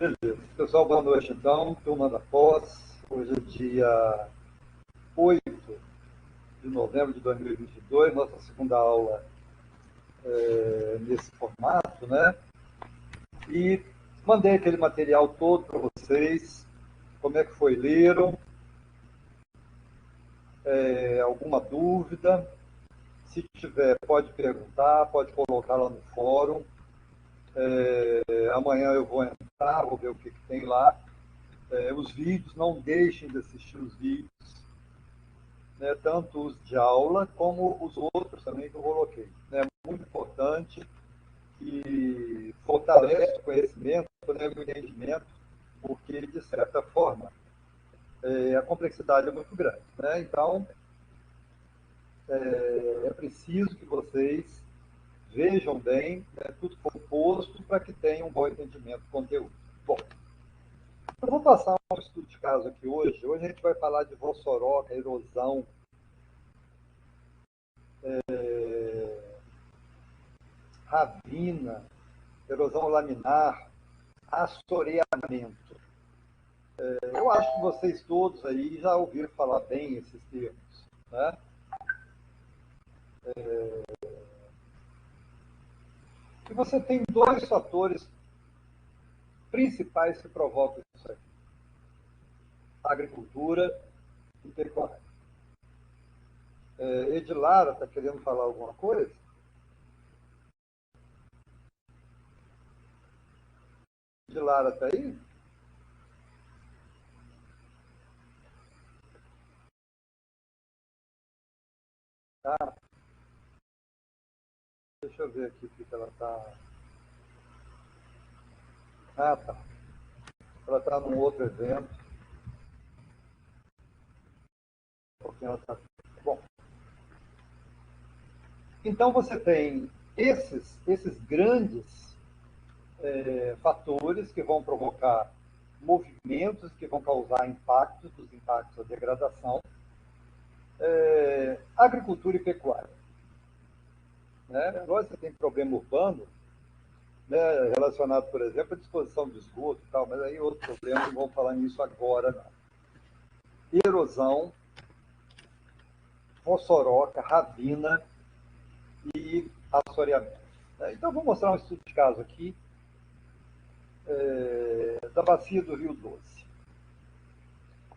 Beleza. Pessoal, boa noite, então. Turma da pós. Hoje é dia 8 de novembro de 2022, nossa segunda aula nesse formato, né? E mandei aquele material todo para vocês. Como é que foi? Leram? Alguma dúvida? Se tiver, pode perguntar, pode colocar lá no fórum. Amanhã eu vou entrar, vou ver o que tem lá. Os vídeos, não deixem de assistir os vídeos, né, tanto os de aula como os outros também que eu coloquei. É muito importante e fortalece o conhecimento, né, o entendimento, porque, de certa forma, a complexidade é muito grande. Né? Então, é preciso que vocês vejam bem, né, tudo composto para que tenham um bom entendimento do conteúdo. Bom, eu vou passar um estudo de caso aqui hoje. Hoje a gente vai falar de vossoroca, erosão, ravina, erosão laminar, assoreamento. Eu acho que vocês todos aí já ouviram falar bem esses termos. Né? E você tem dois fatores principais que provocam isso aqui: agricultura e pecuária. Edilara está querendo falar alguma coisa? Edilara está aí? Tá. Deixa eu ver aqui o que ela está. Ah, tá. Ela está num outro evento. Porque ela tá... Bom, então você tem esses grandes fatores que vão provocar movimentos que vão causar impactos, dos impactos da degradação, agricultura e pecuária. Né? Agora você tem problema urbano, né, relacionado, por exemplo, à disposição de esgoto e tal, mas aí outro problema, não vamos falar nisso agora, não. Erosão, vossoroca, ravina e assoreamento. Então, vou mostrar um estudo de caso aqui da bacia do Rio Doce.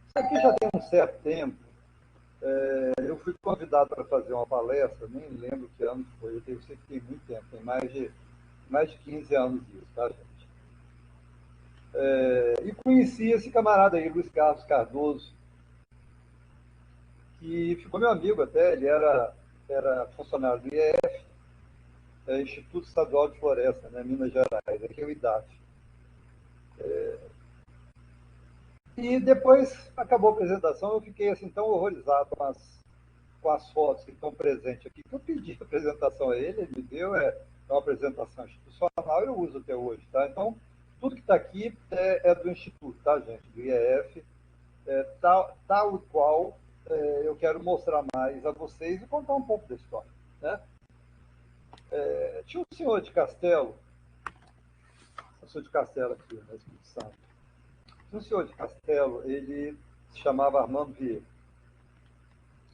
Isso aqui já tem um certo tempo. Eu fui convidado para fazer uma palestra, nem lembro que ano foi, eu sei que tem muito tempo, tem mais de 15 anos isso, tá, gente? E conheci esse camarada aí, Luiz Carlos Cardoso, que ficou meu amigo até, ele era funcionário do IEF, Instituto Estadual de Floresta, né, Minas Gerais, aqui é o IDAF. E depois acabou a apresentação, eu fiquei assim tão horrorizado com as fotos que estão presentes aqui, que eu pedi a apresentação a ele, ele me deu, uma apresentação institucional, eu uso até hoje, tá? Então, tudo que está aqui é do Instituto, tá, gente? Do IEF, tal e qual eu quero mostrar mais a vocês e contar um pouco da história, né? Tinha um senhor de Castelo, aqui, na Espírito Santo. Tinha um senhor de Castelo, ele se chamava Armando Vieira.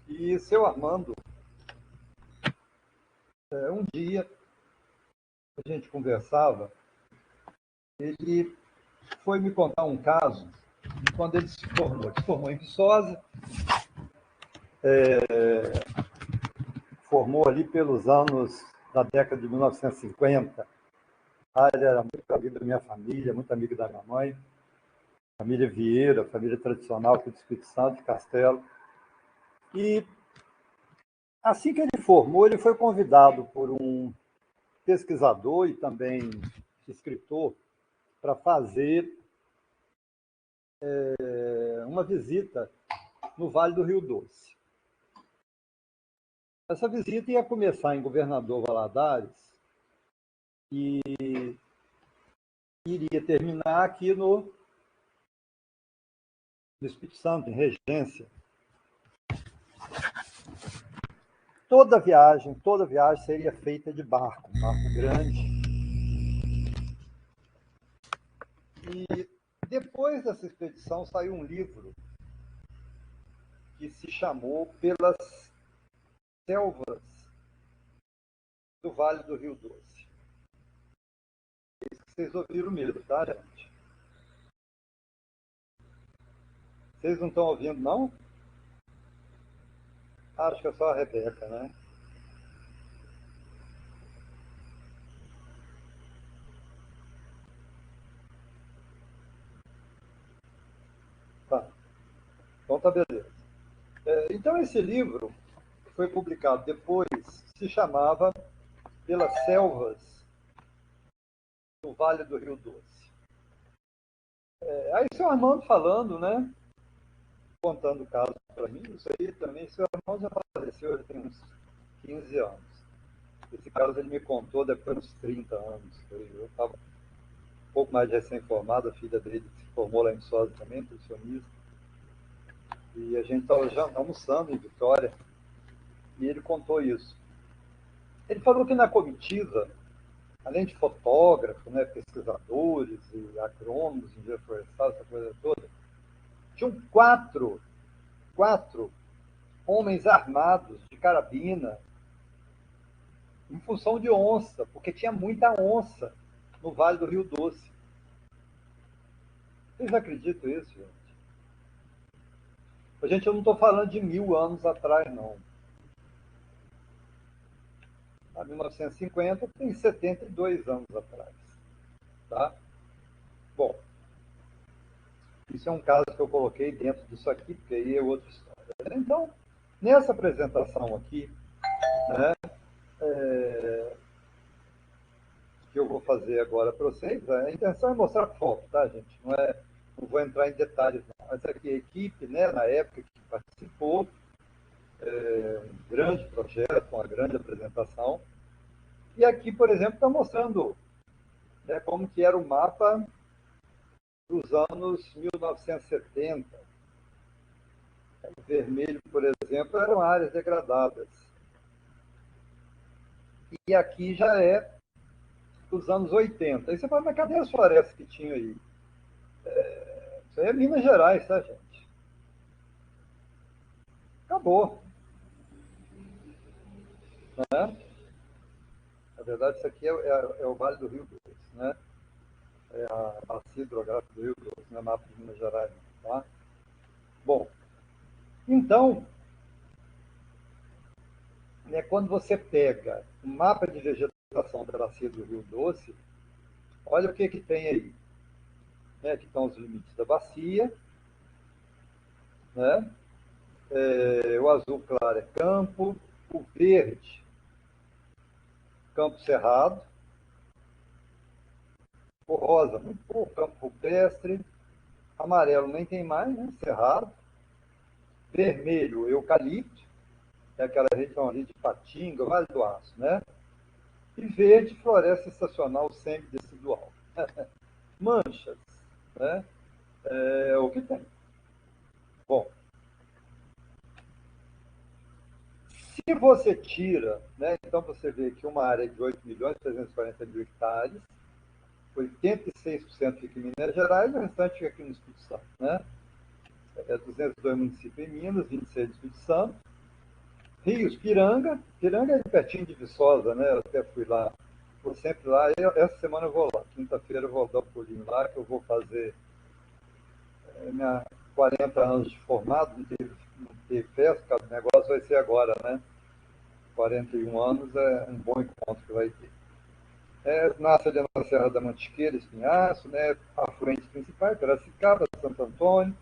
E seu Armando, um dia a gente conversava, ele foi me contar um caso de quando ele se formou. Ele se formou em Viçosa, formou ali pelos anos da década de 1950. Ele era muito amigo da minha família, muito amigo da minha mãe, família Vieira, família tradicional aqui do Espírito Santo, de Castelo. E assim que ele formou, ele foi convidado por um pesquisador e também escritor para fazer uma visita no Vale do Rio Doce. Essa visita ia começar em Governador Valadares e iria terminar aqui no Espírito Santo, em Regência. Toda viagem seria feita de barco, um barco grande. E depois dessa expedição saiu um livro que se chamou Pelas Selvas do Vale do Rio Doce. Vocês ouviram mesmo, tá, gente? Vocês não estão ouvindo, não? Acho que é só a Rebeca, né? Tá. Então tá beleza. Então esse livro foi publicado depois, se chamava Pelas Selvas do Vale do Rio Doce. Aí seu Armando falando, né? Contando o caso para mim, isso aí também, seu Armando já faleceu, já tem uns 15 anos. Esse caso ele me contou depois de uns 30 anos. Eu estava um pouco mais de recém-formado, a filha dele se formou lá em Viçosa também, nutricionista. E a gente estava já almoçando em Vitória, e ele contou isso. Ele falou que na comitiva, além de fotógrafos, né, pesquisadores e agrônomos, engenheiros florestais, essa coisa toda, tinham quatro homens armados de carabina em função de onça, porque tinha muita onça no Vale do Rio Doce. Vocês acreditam nisso, gente? Gente, eu não estou falando de 1000 anos atrás, não. A 1950 tem 72 anos atrás. Tá? Bom, isso é um caso que eu coloquei dentro disso aqui, porque aí é outra história. Então, nessa apresentação aqui, né, que eu vou fazer agora para vocês, a intenção é mostrar foto, tá, gente? Não vou entrar em detalhes, não. Mas aqui a equipe, né, na época que participou, um grande projeto, uma grande apresentação. E aqui, por exemplo, está mostrando, né, como que era o mapa dos anos 1970. O vermelho, por exemplo, eram áreas degradadas. E aqui já é dos anos 80. Aí você fala, mas cadê as florestas que tinha aí? Isso aí é Minas Gerais, tá, gente? Acabou. Né? Na verdade, isso aqui é o Vale do Rio Doce, né? É a bacia hidrográfica do Rio Doce, não é mapa de Minas Gerais, tá? Bom, então, né, quando você pega um mapa de vegetação da bacia do Rio Doce, olha o que, que tem aí. Né? Aqui estão os limites da bacia, né? O azul claro é campo, o verde, campo cerrado, o rosa, muito pouco, campo rupestre, amarelo nem tem mais, né? Cerrado, vermelho, eucalipto, é aquela região ali de Patinga, Vale do Aço, né? E verde, floresta estacional semidecidual. Manchas, né? É o que tem. Bom, se você tira, né, então você vê que uma área de 8 milhões e 340 mil hectares, 86% fica em Minas Gerais, o restante fica aqui no Espírito Santo. Né? 202 municípios em Minas, 26 no Espírito Santo. Rios, Piranga é pertinho de Viçosa, né? Eu até fui lá, vou sempre lá. Essa semana eu vou lá, quinta-feira eu vou dar um pulinho lá, que eu vou fazer minha 40 anos de formado, não teve festa, o negócio vai ser agora, né? 41 anos é um bom encontro que vai ter. Nasce ali na Serra da Mantiqueira, Espinhaço, né? Afluentes principais, Piracicaba, Santo Antônio,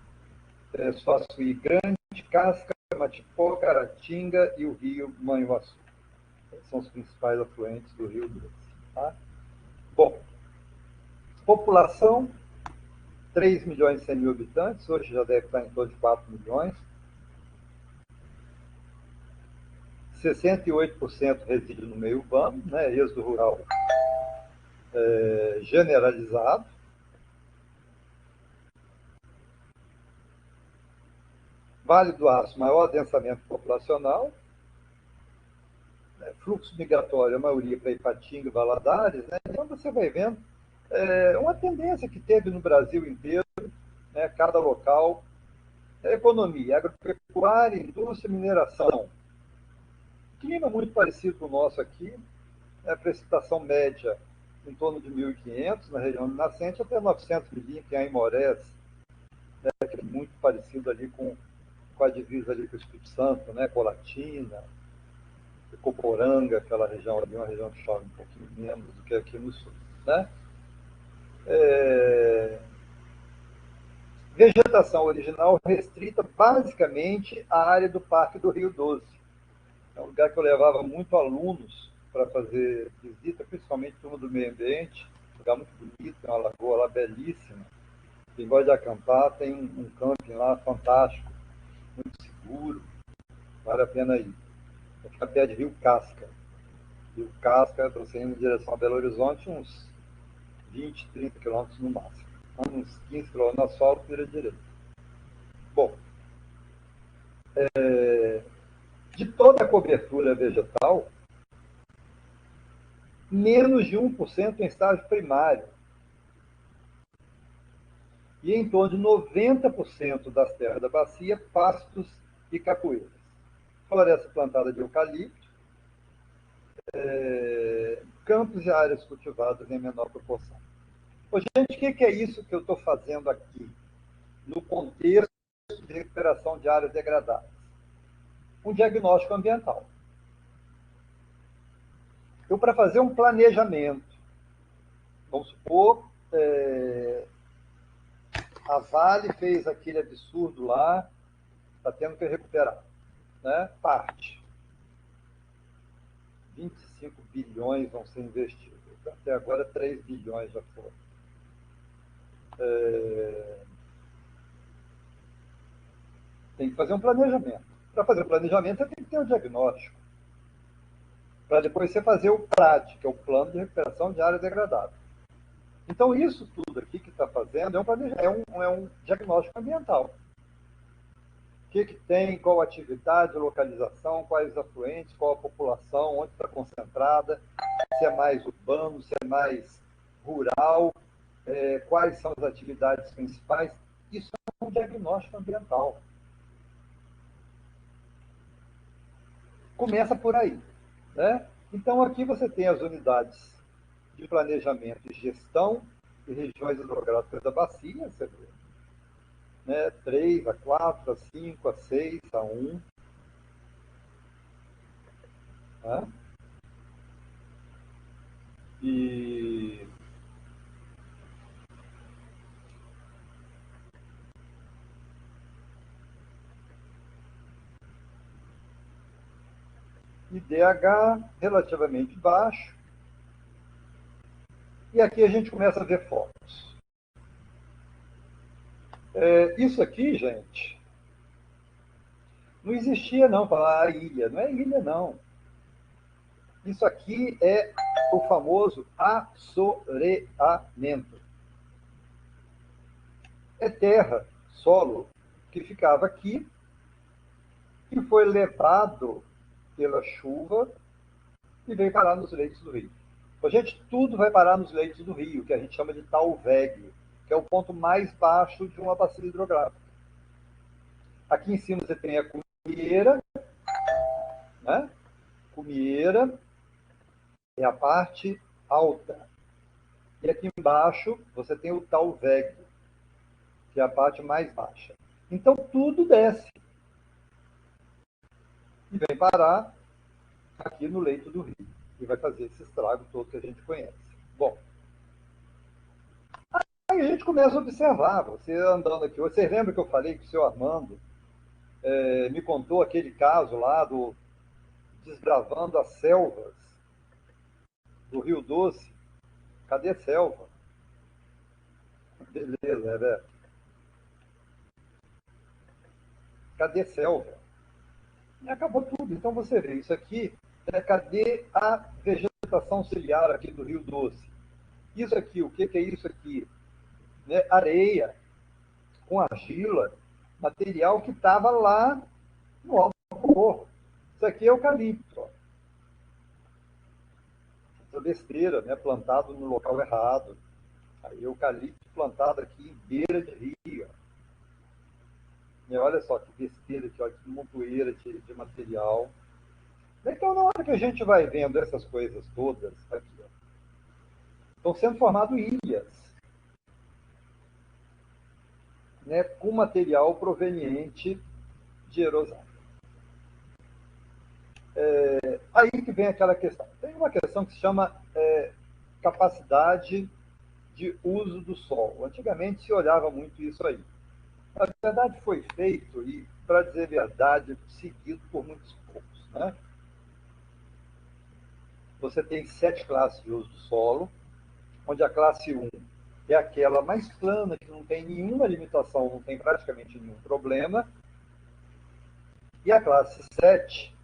Suaçuí Grande, Casca, Matipó, Caratinga e o rio Manhuaçu. São os principais afluentes do Rio Doce. Tá? Bom, população, 3 milhões e 100 mil habitantes, hoje já deve estar em torno de 4 milhões. 68% reside no meio urbano, né? Êxodo rural generalizado. Vale do Aço, maior adensamento populacional. Fluxo migratório, a maioria para Ipatinga e Valadares. Né? Então você vai vendo É uma tendência que teve no Brasil inteiro, né, cada local, é economia, agropecuária, indústria, mineração. Clima muito parecido com o nosso aqui, a precipitação média em torno de 1.500 na região do Nascente, até 900 milímetros em Aimorés, né, que é muito parecido ali com a divisa ali com o Espírito Santo, né, Colatina, Coporanga, aquela região ali, uma região que chove um pouquinho menos do que aqui no sul. Né? É... Vegetação original restrita basicamente à área do Parque do Rio Doce. É um lugar que eu levava muito alunos para fazer visita, principalmente turma do meio ambiente. Um lugar muito bonito, tem uma lagoa lá belíssima. Quem gosta de acampar, tem um camping lá fantástico, muito seguro, vale a pena ir. Fica perto de Rio Casca. Rio Casca, você indo em direção a Belo Horizonte, uns 20, 30 quilômetros no máximo. Uns 15 quilômetros no asfalto, vira direito. Bom, de toda a cobertura vegetal, menos de 1% em estágio primário. E em torno de 90% das terras da bacia, pastos e capoeiras. Floresta plantada de eucalipto, campos e áreas cultivadas em menor proporção. Ô, gente, o que é isso que eu estou fazendo aqui, no contexto de recuperação de áreas degradadas? Um diagnóstico ambiental. Eu, para fazer um planejamento, vamos supor, a Vale fez aquele absurdo lá, está tendo que recuperar, né? Parte. 25 bilhões vão ser investidos. Até agora, 3 bilhões já foram. Tem que fazer um planejamento. Para fazer o planejamento, você tem que ter um diagnóstico. Para depois você fazer o PRAD, que é o Plano de Recuperação de Área Degradada. Então, isso tudo aqui que está fazendo é um diagnóstico ambiental. O que tem, qual atividade, localização, quais os afluentes, qual a população, onde está concentrada, se é mais urbano, se é mais rural, quais são as atividades principais. Isso é um diagnóstico ambiental. Começa por aí. Né? Então, aqui você tem as unidades de planejamento e gestão de regiões hidrográficas da bacia, você vê, né? 3, a 4, a 5, a 6, a 1. Né? E IDH relativamente baixo. E aqui a gente começa a ver fotos. Isso aqui, gente, não existia não falar ilha. Não é ilha, não. Isso aqui é o famoso assoreamento. É terra, solo, que ficava aqui, que foi levado pela chuva e veio parar nos leitos do rio. Então, gente, tudo vai parar nos leitos do rio, que a gente chama de Talveg, que é o ponto mais baixo de uma bacia hidrográfica. Aqui em cima você tem a Cumieira, né? Cumieira é a parte alta. E aqui embaixo você tem o Talveg, que é a parte mais baixa. Então tudo desce e vem parar aqui no leito do rio. E vai fazer esse estrago todo que a gente conhece. Bom, aí a gente começa a observar, você andando aqui. Você lembra que eu falei que o seu Armando me contou aquele caso lá do desbravando as selvas do Rio Doce? Cadê selva? Beleza, né? Cadê selva? E acabou tudo. Então você vê isso aqui, cadê a vegetação ciliar aqui do Rio Doce? Isso aqui, o que é isso aqui? Né? Areia com argila, material que estava lá no alto do morro. Isso aqui é eucalipto. Ó. Essa besteira, né? Plantado no local errado. Aí eucalipto plantado aqui em beira de rio. E olha só que besteira aqui, olha que montoeira de material. Então, na hora que a gente vai vendo essas coisas todas aqui, ó, estão sendo formadas ilhas, né, com material proveniente de erosão. Aí que vem aquela questão. Tem uma questão que se chama capacidade de uso do solo. Antigamente se olhava muito isso aí. Na verdade foi feito, e para dizer a verdade, seguido por muitos poucos. Né? Você tem 7 classes de uso do solo, onde a classe 1 é aquela mais plana, que não tem nenhuma limitação, não tem praticamente nenhum problema, e a classe 7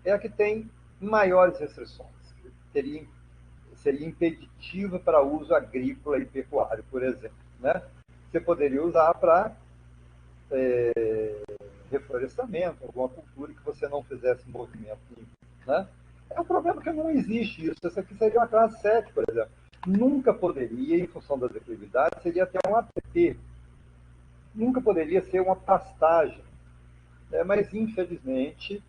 é a que tem maiores restrições, seria impeditiva para uso agrícola e pecuário, por exemplo. Né? Você poderia usar para reflorestamento, alguma cultura que você não fizesse movimento nenhum. Né? É um problema que não existe isso. Essa aqui seria uma classe 7, por exemplo. Nunca poderia, em função das atividades, seria até um APP. Nunca poderia ser uma pastagem. Mas, infelizmente,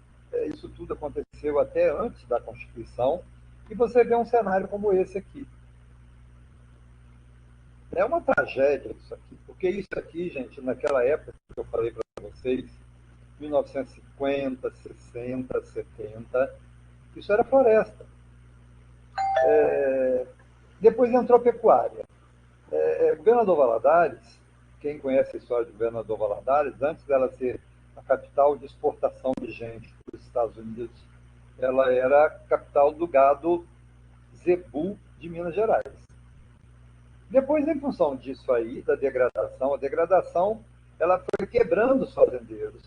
isso tudo aconteceu até antes da Constituição, e você vê um cenário como esse aqui. É uma tragédia isso aqui, porque isso aqui, gente, naquela época que eu falei para vocês, 1950, 60, 70, isso era floresta. Depois entrou pecuária. Governador Valadares, quem conhece a história de Governador Valadares, antes dela ser a capital de exportação de gente para os Estados Unidos, ela era a capital do gado zebu de Minas Gerais. Depois, em função disso aí, da degradação, a degradação ela foi quebrando os fazendeiros.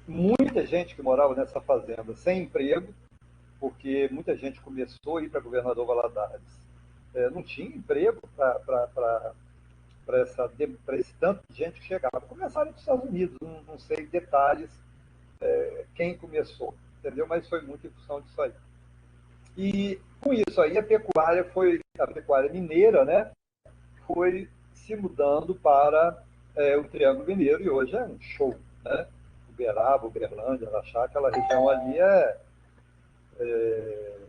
Muita gente que morava nessa fazenda sem emprego, porque muita gente começou a ir para Governador Valadares. Não tinha emprego para esse tanto de gente que chegava. Começaram dos Estados Unidos, não sei detalhes quem começou, entendeu? Mas foi muito em função disso aí. E com isso aí a pecuária mineira, né, foi se mudando para o Triângulo Mineiro, e hoje é um show. Né? Uberaba, Uberlândia, Araxá, aquela região ali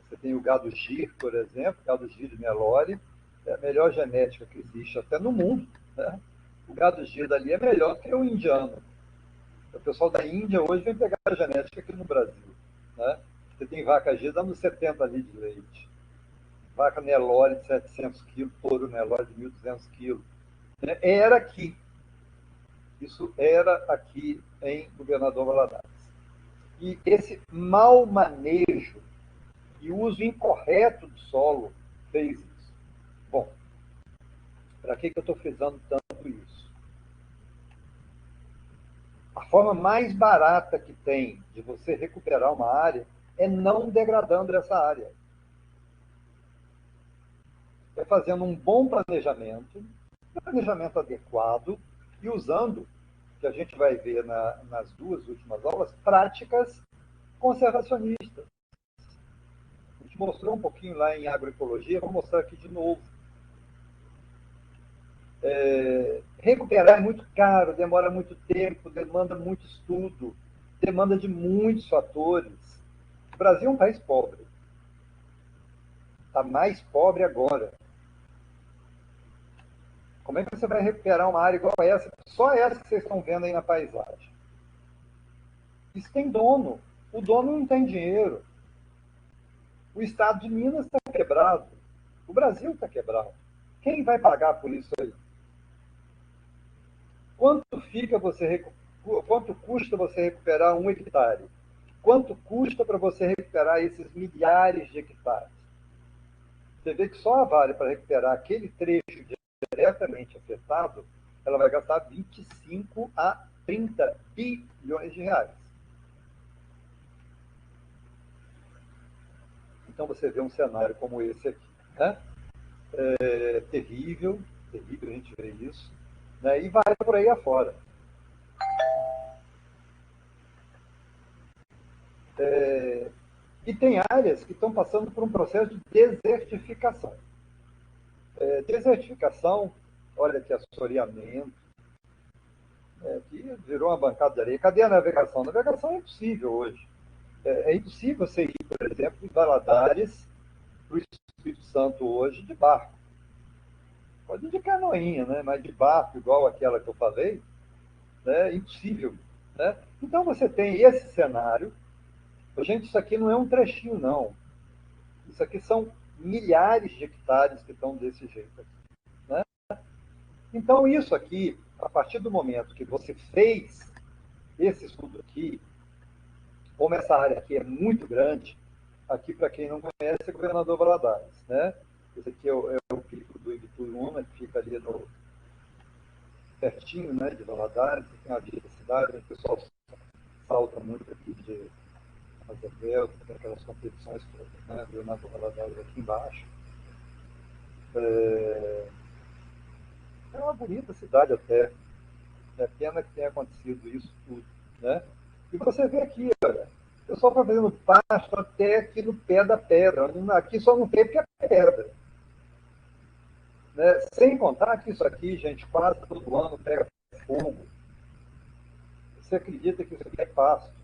você tem o gado gir, por exemplo, gado gir de Nelore, é a melhor genética que existe até no mundo. Né? O gado gir dali é melhor que o indiano. O pessoal da Índia hoje vem pegar a genética aqui no Brasil. Né? Você tem vaca gir dando 70 litros de leite. Vaca Nelore de 700 quilos, touro Nelore de 1.200 quilos. Era aqui. Isso era aqui em Governador Valadares. E esse mau manejo e uso incorreto do solo fez isso. Bom, para que eu estou frisando tanto isso? A forma mais barata que tem de você recuperar uma área é não degradando essa área. É fazendo um bom planejamento adequado e usando, que a gente vai ver nas 2 últimas aulas, práticas conservacionistas. A gente mostrou um pouquinho lá em agroecologia, vou mostrar aqui de novo. Recuperar é muito caro, demora muito tempo, demanda muito estudo, demanda de muitos fatores. O Brasil é um país pobre. Está mais pobre agora. Como é que você vai recuperar uma área igual a essa? Só essa que vocês estão vendo aí na paisagem. Isso tem dono. O dono não tem dinheiro. O estado de Minas está quebrado. O Brasil está quebrado. Quem vai pagar por isso aí? Quanto custa você recuperar 1 hectare? Quanto custa para você recuperar esses milhares de hectares? Você vê que só a Vale, para recuperar aquele trecho diretamente afetado, ela vai gastar 25 a 30 bilhões de reais. Então você vê um cenário como esse aqui. Né? Terrível, terrível a gente ver isso. Né? E vai por aí afora. E tem áreas que estão passando por um processo de desertificação. Desertificação, olha que assoreamento, que virou uma bancada de areia. Cadê a navegação? A navegação é impossível hoje. É impossível você ir, por exemplo, de Valadares para o Espírito Santo hoje de barco. Pode ir de canoinha, né? Mas de barco, igual aquela que eu falei, né? É impossível. Né? Então você tem esse cenário. Gente, isso aqui não é um trechinho, não. Isso aqui são milhares de hectares que estão desse jeito. Né? Então, isso aqui, a partir do momento que você fez esse estudo aqui, como essa área aqui é muito grande, aqui, para quem não conhece, é Governador Valadares. Né? Esse aqui é o pico do Ibituruna, que fica ali pertinho, né, de Valadares, tem a via da cidade, o pessoal salta muito aqui de Azevedo, tem aquelas competições todas, né? Governador Valadares aqui embaixo. É uma bonita cidade até. É pena que tenha acontecido isso tudo. Né? E você vê aqui, olha, o pessoal está fazendo pasto até aqui no pé da pedra. Aqui só não tem porque é pedra. Né? Sem contar que isso aqui, gente, quase todo ano pega fogo. Você acredita que isso aqui é pasto?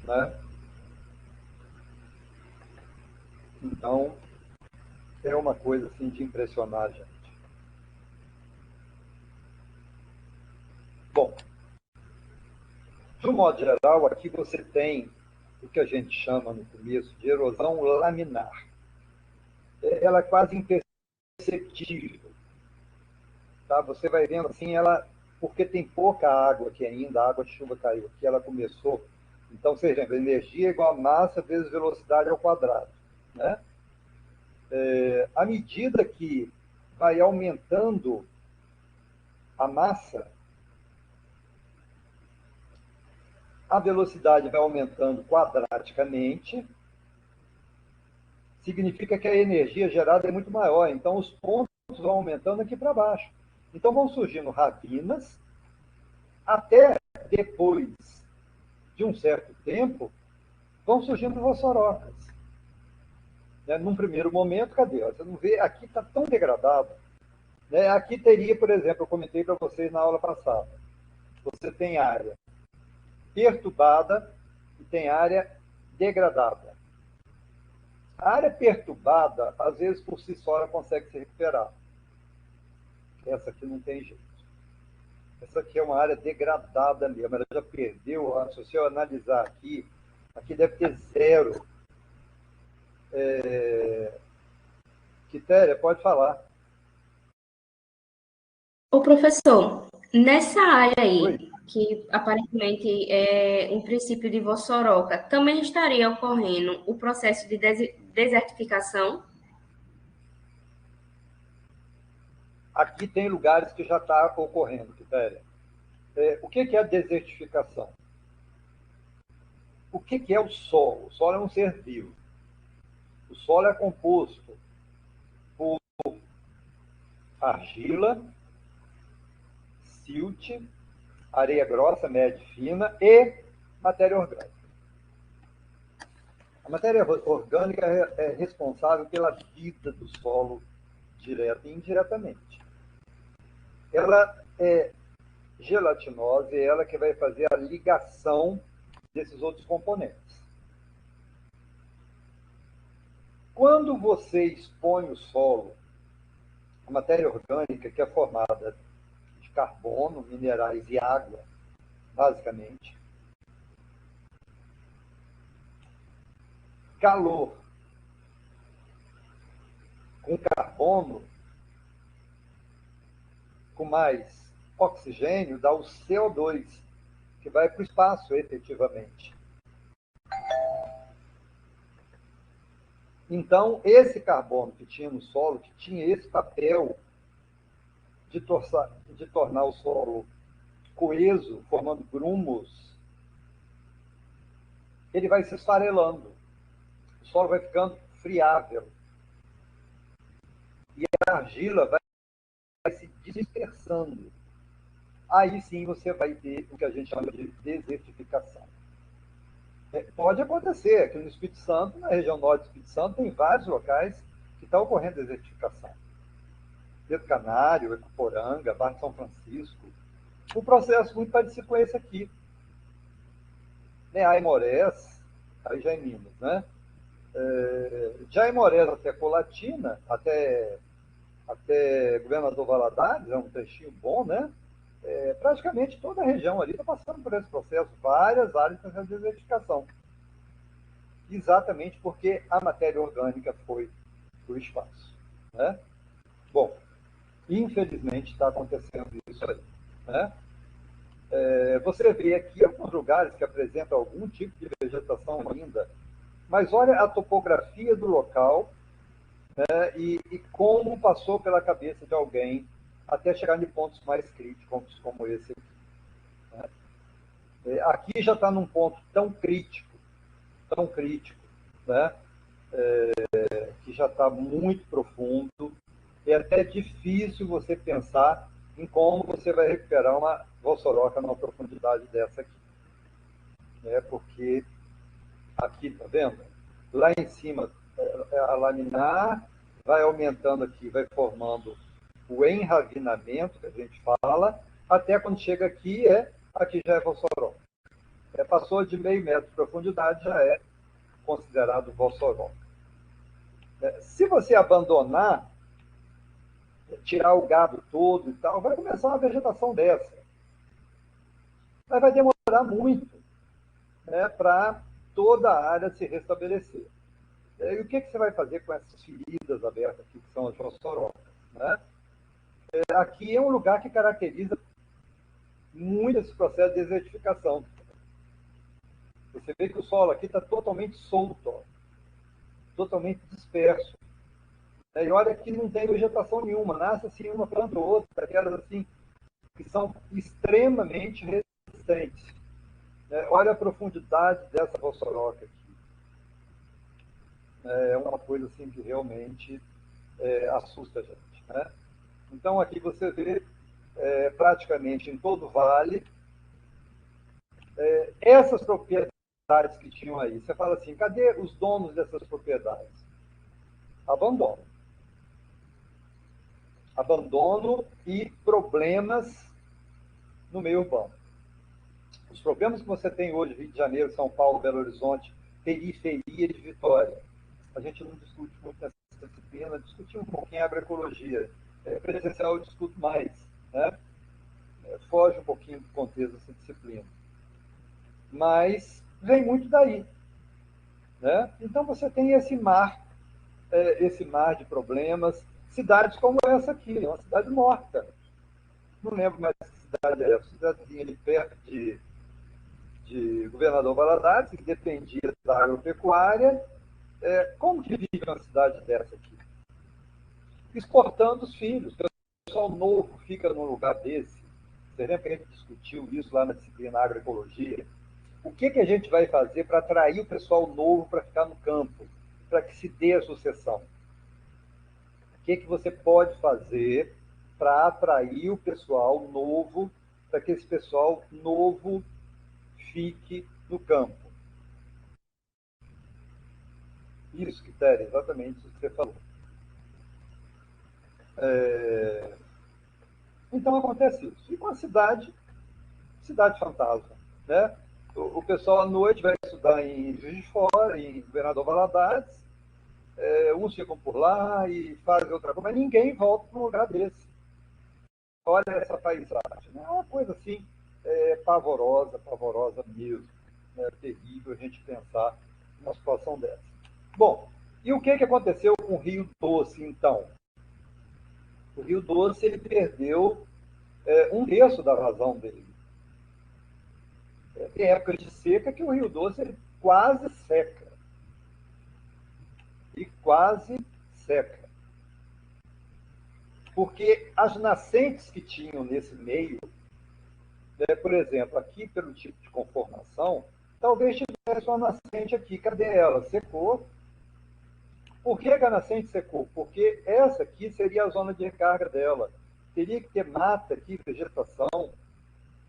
Né? Então, é uma coisa assim de impressionar, gente. Bom, de um modo geral, aqui você tem o que a gente chama no começo de erosão laminar. Ela é quase imperceptível. Tá? Você vai vendo assim, ela, porque tem pouca água aqui ainda, a água de chuva caiu aqui, ela começou. Então, por exemplo, energia é igual a massa vezes velocidade ao quadrado. Né? À medida que vai aumentando a massa, a velocidade vai aumentando quadraticamente, significa que a energia gerada é muito maior. Então, os pontos vão aumentando aqui para baixo. Então, vão surgindo rabinas, até depois de um certo tempo, vão surgindo vossorocas. Né? Num primeiro momento, cadê? Você não vê, aqui está tão degradado. Né? Aqui teria, por exemplo, eu comentei para vocês na aula passada, você tem área perturbada e tem área degradada. A área perturbada, às vezes, por si só, ela consegue se recuperar. Essa aqui não tem jeito. Essa aqui é uma área degradada mesmo, ela já perdeu. Se você analisar aqui, aqui deve ter zero. Quitéria, pode falar. Ô, professor, nessa área Oi? aí, que aparentemente é um princípio de Vossoroca, também estaria ocorrendo o processo de desertificação? Aqui tem lugares que já está ocorrendo, Quitéria. O que é a desertificação? O que é o solo? O solo é um ser vivo. O solo é composto por argila, silt, areia grossa, média e fina e matéria orgânica. A matéria orgânica é responsável pela vida do solo, direta e indiretamente. Ela é gelatinosa e ela que vai fazer a ligação desses outros componentes. Quando você expõe o solo, a matéria orgânica, que é formada de carbono, minerais e água, basicamente, calor com carbono, com mais oxigênio, dá o CO2, que vai para o espaço, efetivamente. Então, esse carbono que tinha no solo, que tinha esse papel de tornar o solo coeso, formando grumos, ele vai se esfarelando. O solo vai ficando friável. E a argila vai se dispersando. aí sim você vai ter o que a gente chama de desertificação. Pode acontecer, aqui no Espírito Santo, na região norte do Espírito Santo, tem vários locais que está ocorrendo desertificação. Pedro Canário, Ecoporanga, Barra de São Francisco. Um processo muito parecido com esse aqui. Aimorés, aí já em Minas, né? De Aimorés até Colatina, até Governador Valadares, é um trechinho bom, né? Praticamente toda a região ali está passando por esse processo, várias áreas de desertificação. Exatamente porque a matéria orgânica foi para o espaço. Né? Bom, infelizmente está acontecendo isso aí. Né? Você vê aqui alguns lugares que apresentam algum tipo de vegetação ainda, mas olha a topografia do local, né, e como passou pela cabeça de alguém até chegar em pontos mais críticos, como esse aqui. Né? Aqui já está num ponto tão crítico, né, que já está muito profundo, é até difícil você pensar em como você vai recuperar uma vossoroca numa profundidade dessa aqui. Porque aqui, tá vendo? Lá em cima, a laminar vai aumentando aqui, vai formando o enravinamento, que a gente fala, até quando chega aqui, aqui já é vossoroca. Passou de meio metro de profundidade, já é considerado vossoroca. Se você abandonar, tirar o gado todo e tal, vai começar uma vegetação dessa. Mas vai demorar muito, né, para toda a área se restabelecer. E o que você vai fazer com essas feridas abertas aqui, que são as vossorocas? Né? Aqui é um lugar que caracteriza muito esse processo de desertificação. Você vê que o solo aqui está totalmente solto, ó, totalmente disperso. E olha que não tem vegetação nenhuma, nasce assim uma planta ou outra, aquelas assim que são extremamente resistentes. Olha a profundidade dessa vossoroca aqui. É uma coisa assim que realmente assusta a gente. Né? Então aqui você vê praticamente em todo o vale essas propriedades que tinham aí. Você fala assim, cadê os donos dessas propriedades? Abandono. Abandono e problemas no meio urbano. Os problemas que você tem hoje, Rio de Janeiro, São Paulo, Belo Horizonte, periferia de Vitória. A gente não discute muito nessa disciplina, discutir um pouquinho a agroecologia. Presencial eu discuto mais. Né? Foge um pouquinho do contexto dessa disciplina. Mas vem muito daí. Né? Então você tem esse mar de problemas. Cidades como essa aqui, uma cidade morta. Não lembro mais que cidade é essa. Cidadezinha ali perto de Governador Valadares, que dependia da agropecuária. Como que vive uma cidade dessa aqui? Exportando os filhos. O pessoal novo fica num lugar desse. Você lembra que a gente discutiu isso lá na disciplina agroecologia? O que a gente vai fazer para atrair o pessoal novo para ficar no campo, para que se dê a sucessão? O que você pode fazer para atrair o pessoal novo, para que esse pessoal novo fique no campo? Isso, Quitéria, exatamente isso que você falou. Então acontece isso. E com a cidade fantasma. Né? O pessoal à noite vai estudar em Juiz de Fora, em Governador Valadares, uns ficam por lá e fazem outra coisa, mas ninguém volta para um lugar desse. Olha essa paisagem. Né? É uma coisa assim, pavorosa mesmo. É terrível a gente pensar numa situação dessa. Bom, e o que aconteceu com o Rio Doce, então? O Rio Doce ele perdeu um terço da vazão dele. Tem épocas de seca que o Rio Doce ele quase seca. E quase seca. Porque as nascentes que tinham nesse meio, por exemplo, aqui pelo tipo de conformação, talvez tivesse uma nascente aqui. Cadê ela? Secou. Por que a nascente secou? Porque essa aqui seria a zona de recarga dela. Teria que ter mata aqui, vegetação,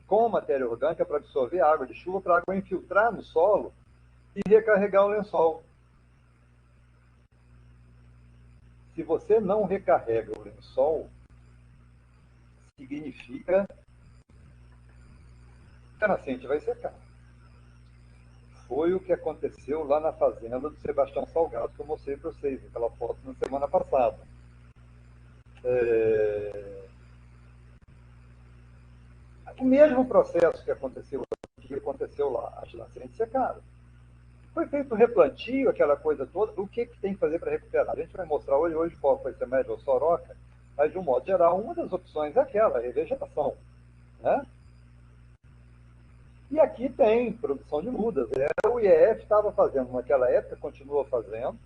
com matéria orgânica para absorver a água de chuva, para a água infiltrar no solo e recarregar o lençol. Se você não recarrega o lençol, significa que a nascente vai secar. Foi o que aconteceu lá na fazenda do Sebastião Salgado, que eu mostrei para vocês, aquela foto na semana passada. O mesmo processo que aconteceu lá, as nascentes secaram. Foi feito o replantio, aquela coisa toda. O que tem que fazer para recuperar? A gente vai mostrar hoje qual foi a média ou soroca, mas, de um modo geral, uma das opções é aquela, a revegetação. Né? E aqui tem produção de mudas. O IEF estava fazendo naquela época, continua fazendo.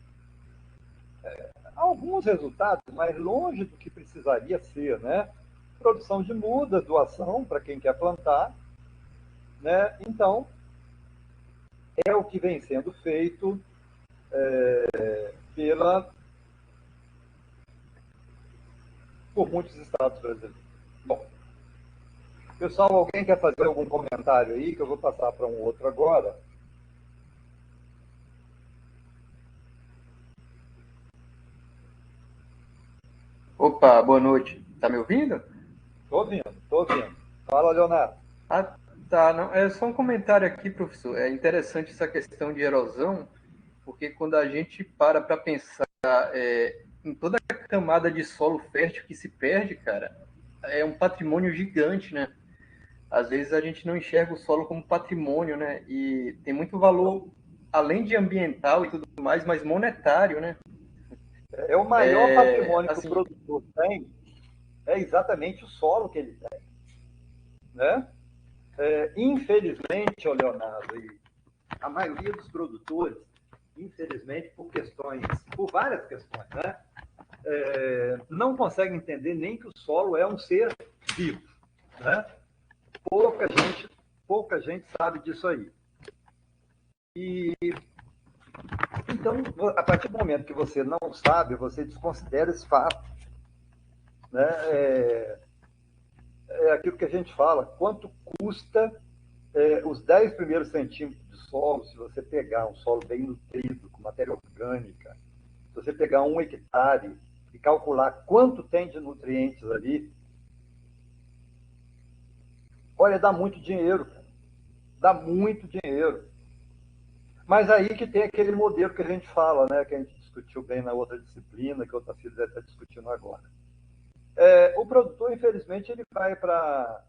Alguns resultados, mas longe do que precisaria ser, né? Produção de mudas, doação para quem quer plantar. Né? Então, é o que vem sendo feito por muitos estados brasileiros. Bom, pessoal, alguém quer fazer algum comentário aí, que eu vou passar para um outro agora? Opa, boa noite. Tá me ouvindo? Estou ouvindo. Fala, Leonardo. Ah, tá. Não, é só um comentário aqui, professor. É interessante essa questão de erosão, porque quando a gente para pensar em toda a camada de solo fértil que se perde, cara, é um patrimônio gigante, né? Às vezes a gente não enxerga o solo como patrimônio, né? E tem muito valor, além de ambiental e tudo mais, mas monetário, né? É o maior patrimônio assim, que o produtor tem, é exatamente o solo que ele tem. Né? Infelizmente, Leonardo, e a maioria dos produtores, infelizmente, por várias questões, né? Não consegue entender nem que o solo é um ser vivo. Né? Pouca gente sabe disso aí. E então, a partir do momento que você não sabe, você desconsidera esse fato. Né? É aquilo que a gente fala, quanto custa os 10 primeiros centímetros de solo, se você pegar um solo bem nutrido, com matéria orgânica, se você pegar 1 hectare e calcular quanto tem de nutrientes ali, olha, dá muito dinheiro, cara. Dá muito dinheiro. Mas aí que tem aquele modelo que a gente fala, né, que a gente discutiu bem na outra disciplina, que o Otacílio deve estar discutindo agora. O produtor, infelizmente, ele vai para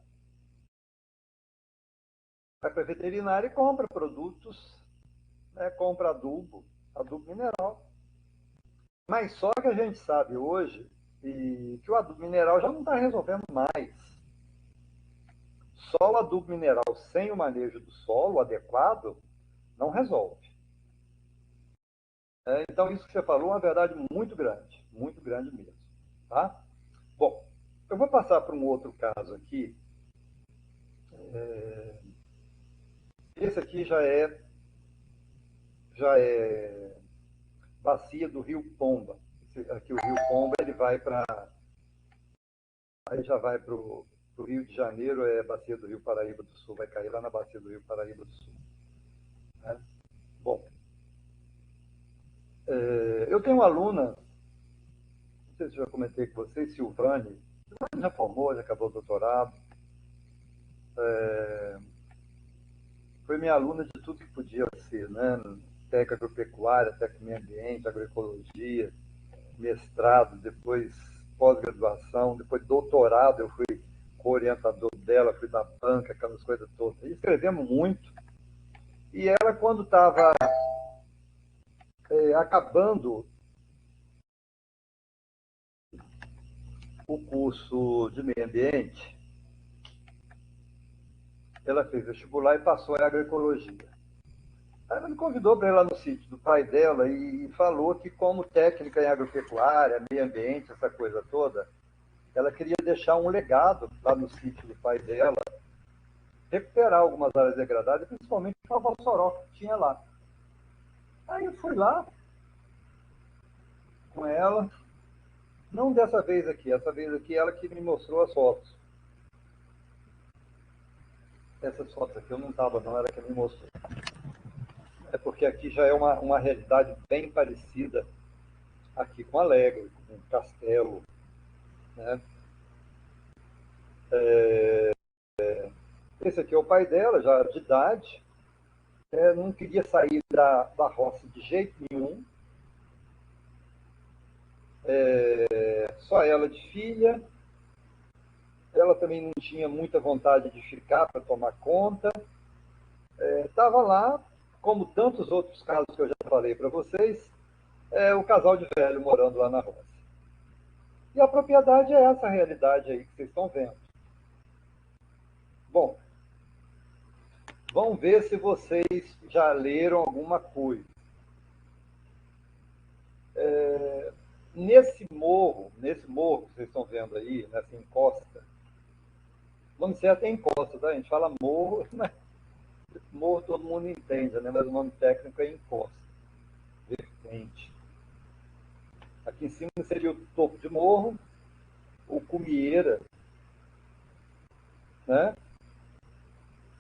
a veterinária e compra produtos, né, compra adubo mineral. Mas só que a gente sabe hoje que o adubo mineral já não está resolvendo mais. Só o adubo mineral sem o manejo do solo adequado não resolve. Então, isso que você falou é uma verdade muito grande mesmo. Tá? Bom, eu vou passar para um outro caso aqui. Esse aqui já é bacia do Rio Pomba. Aqui o Rio Pomba ele vai para. Aí já vai para o Rio de Janeiro, é bacia do Rio Paraíba do Sul, vai cair lá na bacia do Rio Paraíba do Sul. Né? Bom, eu tenho uma aluna, não sei se eu já comentei com vocês, Silvane. Silvane já formou, já acabou o doutorado. Foi minha aluna de tudo que podia ser, né? Técnica agropecuária, técnica meio ambiente, agroecologia, mestrado, depois pós-graduação, depois doutorado, eu fui co-orientador dela, fui da banca, aquelas coisas todas. E escrevemos muito. E ela, quando estava acabando o curso de meio ambiente, ela fez vestibular e passou em agroecologia. Aí ela me convidou para ir lá no sítio do pai dela e falou que, como técnica em agropecuária, meio ambiente, essa coisa toda, ela queria deixar um legado lá no sítio do pai dela, recuperar algumas áreas degradadas, principalmente a Valsoroca que tinha lá. Aí eu fui lá com ela, não dessa vez aqui, essa vez aqui ela que me mostrou as fotos. Essas fotos aqui eu não estava, não, era que me mostrou. É porque aqui já é uma realidade bem parecida aqui com Alegre, com Castelo, né? Esse aqui é o pai dela, já de idade, não queria sair da roça de jeito nenhum, só ela de filha, ela também não tinha muita vontade de ficar para tomar conta, estava lá, como tantos outros casos que eu já falei para vocês, o casal de velho morando lá na roça. E a propriedade é essa realidade aí que vocês estão vendo. Bom, vamos ver se vocês já leram alguma coisa. Nesse morro que vocês estão vendo aí, nessa encosta, vamos dizer até encosta, tá? A gente fala morro, mas morro todo mundo entende, né? Mas o nome técnico é encosta, vertente. Aqui em cima seria o topo de morro, o cumieira, né?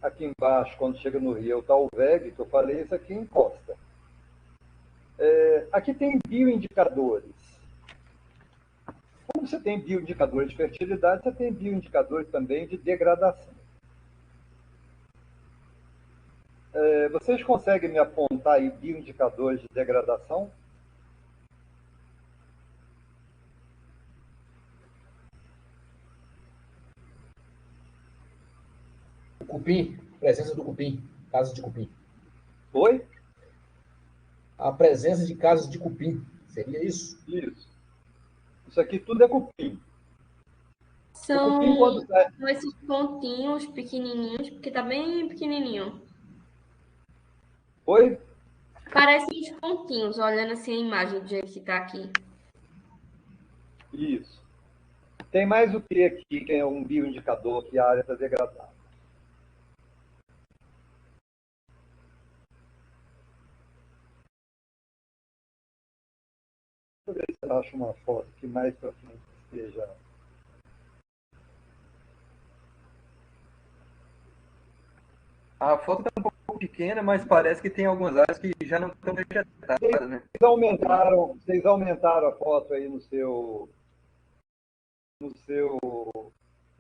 Aqui embaixo, quando chega no rio, é o Talveg, que eu falei, isso aqui encosta. Aqui tem bioindicadores. Como você tem bioindicadores de fertilidade, você tem bioindicadores também de degradação. Vocês conseguem me apontar aí bioindicadores de degradação? O cupim, presença do cupim, casas de cupim. Oi? A presença de casas de cupim, seria isso? Isso. Isso aqui tudo é cupim. São, cupim, quando tá... são esses pontinhos pequenininhos, porque tá bem pequenininho. Oi? Parecem os pontinhos, olhando assim a imagem do jeito que tá aqui. Isso. Tem mais o que aqui, que é um bioindicador que a área está degradada? Deixa eu ver se eu acho uma foto que mais para frente esteja. A foto está um pouco pequena, mas parece que tem algumas áreas que já não estão vegetadas, né? Vocês aumentaram a foto aí no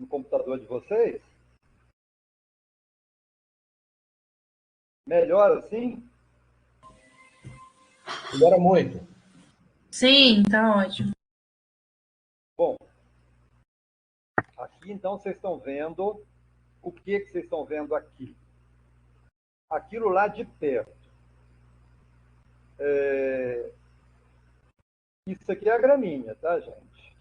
computador de vocês? Melhor assim? Melhora muito. Sim, tá ótimo. Bom, aqui então vocês estão vendo o que vocês estão vendo aqui. Aquilo lá de perto. Isso aqui é a graminha, tá, gente?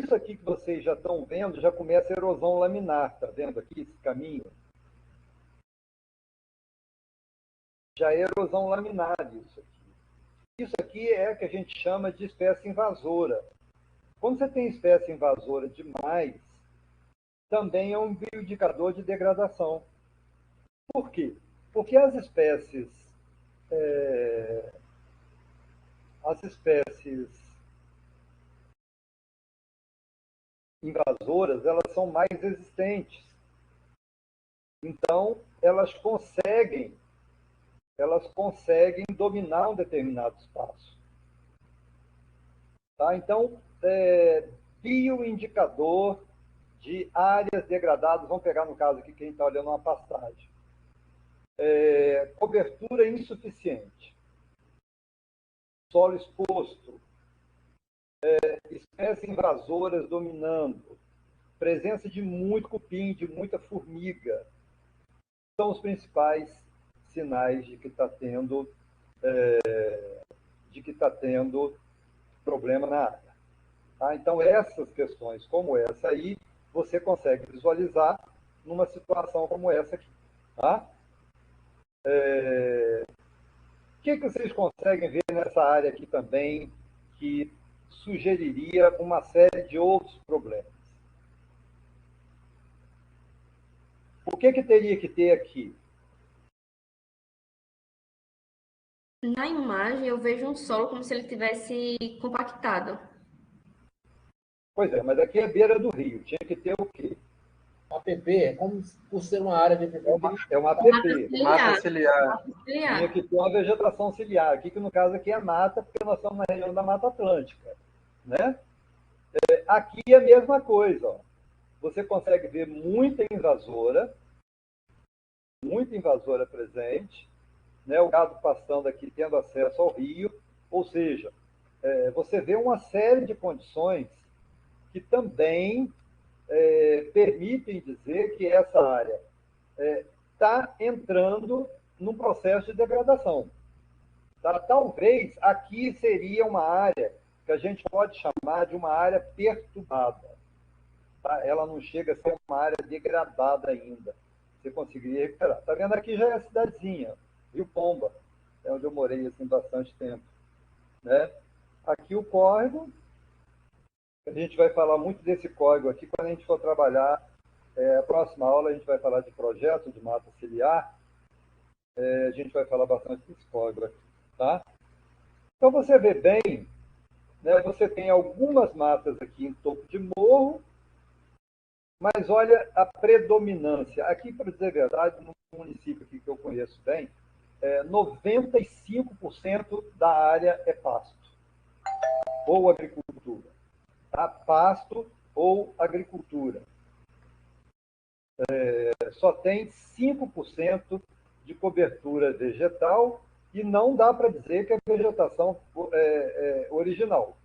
Isso aqui que vocês já estão vendo já começa a erosão laminar, tá vendo aqui esse caminho? Já é erosão laminar isso aqui. Isso aqui é o que a gente chama de espécie invasora. Quando você tem espécie invasora demais, também é um bioindicador de degradação. Por quê? Porque as espécies invasoras, elas são mais resistentes. Então, elas conseguem dominar um determinado espaço. Tá? Então, bioindicador de áreas degradadas, vamos pegar no caso aqui quem está olhando uma pastagem. Cobertura insuficiente, solo exposto, espécies invasoras dominando, presença de muito cupim, de muita formiga, são os principais sinais de que está tendo problema na área. Tá? Então, essas questões como essa aí, você consegue visualizar numa situação como essa aqui. Tá? O que vocês conseguem ver nessa área aqui também que sugeriria uma série de outros problemas? O que teria que ter aqui? Na imagem eu vejo um solo como se ele tivesse compactado. Pois é, mas aqui é beira do rio. Tinha que ter o quê? APP é como por ser uma área de APP. É uma Mata APP. Mata ciliar. ciliar. Mata ciliar. Tinha que ter uma vegetação ciliar. Aqui, que no caso aqui é mata, porque nós estamos na região da Mata Atlântica. Né? Aqui é a mesma coisa. Ó. Você consegue ver muita invasora presente, né? O gado passando aqui, tendo acesso ao rio, ou seja, você vê uma série de condições que também permitem dizer que essa área está entrando num processo de degradação. Tá? Talvez aqui seria uma área que a gente pode chamar de uma área perturbada. Tá? Ela não chega a ser uma área degradada ainda. Você conseguiria recuperar. Está vendo aqui já é a cidadezinha, Rio Pomba, é onde eu morei assim, bastante tempo. Né? Aqui o córrego, a gente vai falar muito desse córrego aqui quando a gente for trabalhar. A próxima aula a gente vai falar de projeto de mata ciliar. A gente vai falar bastante desse córrego aqui. Tá? Então você vê bem, né, você tem algumas matas aqui em topo de morro, mas olha a predominância. Aqui, para dizer a verdade, no município aqui que eu conheço bem, 95% da área é pasto ou agricultura. Tá? Pasto ou agricultura. Só tem 5% de cobertura vegetal e não dá para dizer que é vegetação original.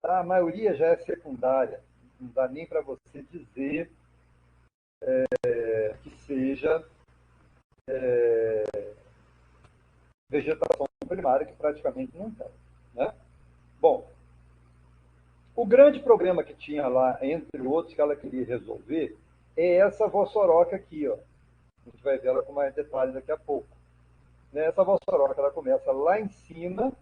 Tá? A maioria já é secundária. Não dá nem para você dizer que seja vegetação primária, que praticamente não tem. Né? Bom, o grande problema que tinha lá, entre outros, que ela queria resolver, é essa vossoroca aqui. Ó. A gente vai ver ela com mais detalhes daqui a pouco. Essa vossoroca ela começa lá em cima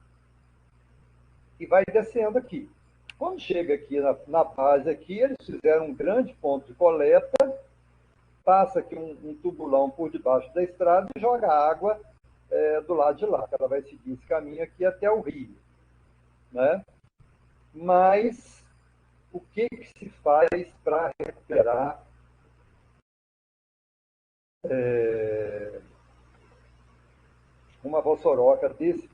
e vai descendo aqui. Quando chega aqui na base, aqui, eles fizeram um grande ponto de coleta, passa aqui um tubulão por debaixo da estrada e joga água do lado de lá. Ela vai seguir esse caminho aqui até o rio. Né? Mas o que se faz para recuperar uma vossoroca desse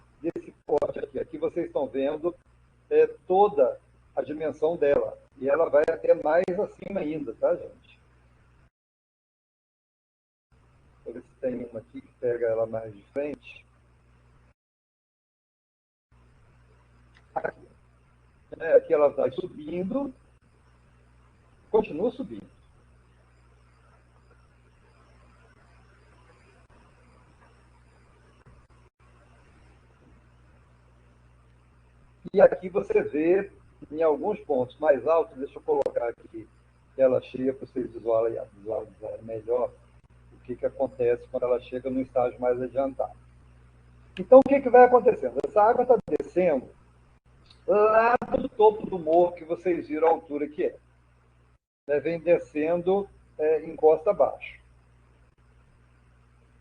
porte aqui? Aqui vocês estão vendo toda a dimensão dela. E ela vai até mais acima ainda, tá, gente? Deixa eu ver se tem uma aqui que pega ela mais de frente. Aqui, aqui ela vai subindo, continua subindo. E aqui você vê, em alguns pontos mais altos, deixa eu colocar aqui ela cheia para vocês visualizarem melhor o que acontece quando ela chega no estágio mais adiantado. Então, o que vai acontecendo? Essa água está descendo lá do topo do morro, que vocês viram a altura que é. Vem descendo em costa abaixo.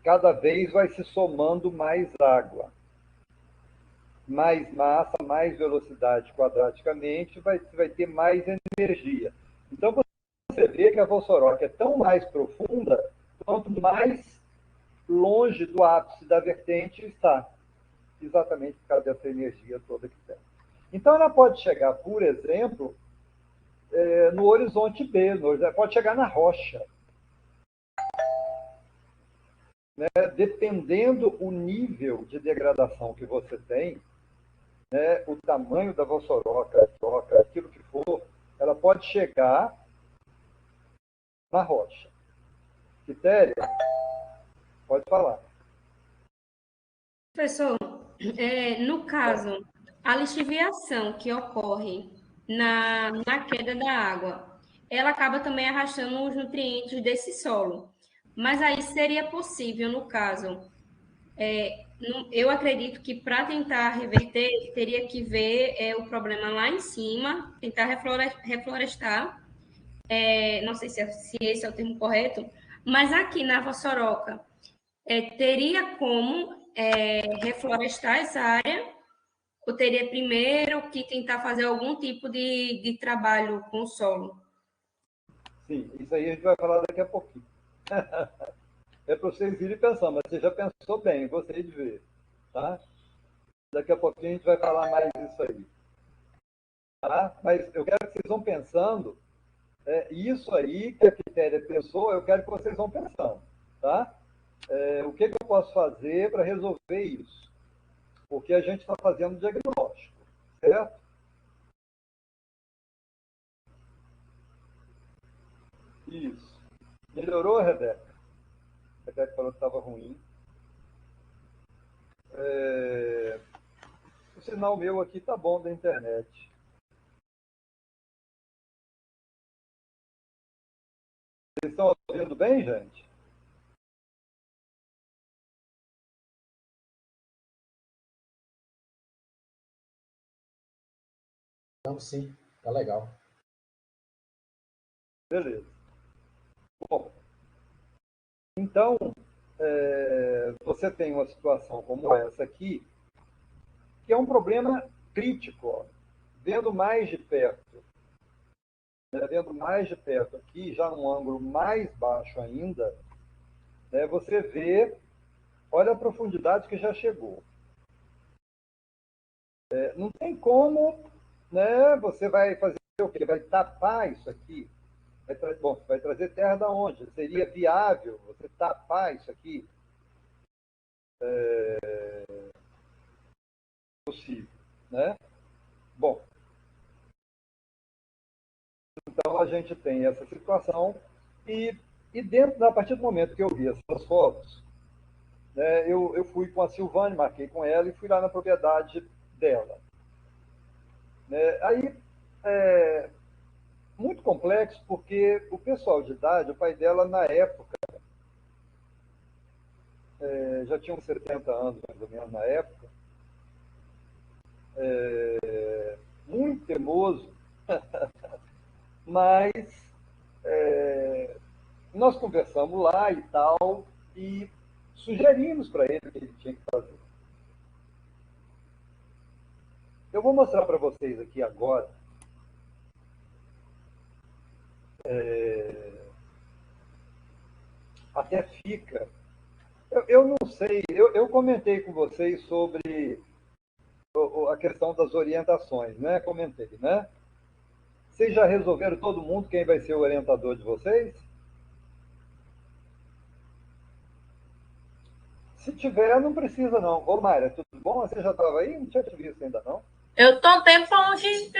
Cada vez vai se somando mais água. Mais massa, mais velocidade quadraticamente, vai ter mais energia. Então, você vê que a vossoroca é tão mais profunda quanto mais longe do ápice da vertente está. Exatamente por causa dessa energia toda que tem. Então, ela pode chegar, por exemplo, no horizonte B, pode chegar na rocha. Né? Dependendo o nível de degradação que você tem, o tamanho da vossoroca, aquilo que for, ela pode chegar na rocha. Quitéria, pode falar. Professor, no caso, a lixiviação que ocorre na queda da água, ela acaba também arrastando os nutrientes desse solo. Mas aí seria possível, no caso, eu acredito que para tentar reverter, teria que ver o problema lá em cima, tentar reflorestar. Não sei se esse é o termo correto, mas aqui na Vossoroca, teria como reflorestar essa área, ou teria primeiro que tentar fazer algum tipo de trabalho com o solo? Sim, isso aí a gente vai falar daqui a pouquinho. É para vocês irem pensando, mas você já pensou bem, gostei de ver. Tá? Daqui a pouquinho a gente vai falar mais disso aí. Tá? Mas eu quero que vocês vão pensando, isso aí que a Quitéria pensou, eu quero que vocês vão pensando. Tá? O que eu posso fazer para resolver isso? Porque a gente está fazendo diagnóstico, certo? Isso. Melhorou, Rebeca? A Rebeca falou que estava ruim. O sinal meu aqui tá bom da internet. Vocês estão ouvindo bem, gente? Não, sim, tá legal. Beleza. Bom, então, você tem uma situação como essa aqui, que é um problema crítico, ó. Vendo mais de perto, né, vendo mais de perto aqui, já num ângulo mais baixo ainda, né, você vê, olha a profundidade que já chegou. Não tem como, né, você vai fazer o quê? Vai tapar isso aqui? Bom, vai trazer terra da onde? Seria viável você tapar isso aqui? Possível, né? Bom, então a gente tem essa situação e dentro, a partir do momento que eu vi essas fotos, né, eu fui com a Silvane, marquei com ela e fui lá na propriedade dela. Né? Aí, é muito complexo, porque o pessoal de idade, o pai dela, na época, já tinha uns 70 anos, mais ou menos, na época, muito teimoso, mas nós conversamos lá e tal, e sugerimos para ele o que ele tinha que fazer. Eu vou mostrar para vocês aqui agora. Até fica. Eu não sei, eu comentei com vocês sobre a questão das orientações, né? Comentei, né? Vocês já resolveram todo mundo quem vai ser o orientador de vocês? Se tiver, não precisa não. Ô, Mayra, tudo bom? Você já estava aí? Não tinha te visto ainda não? Eu tô um tempo longe.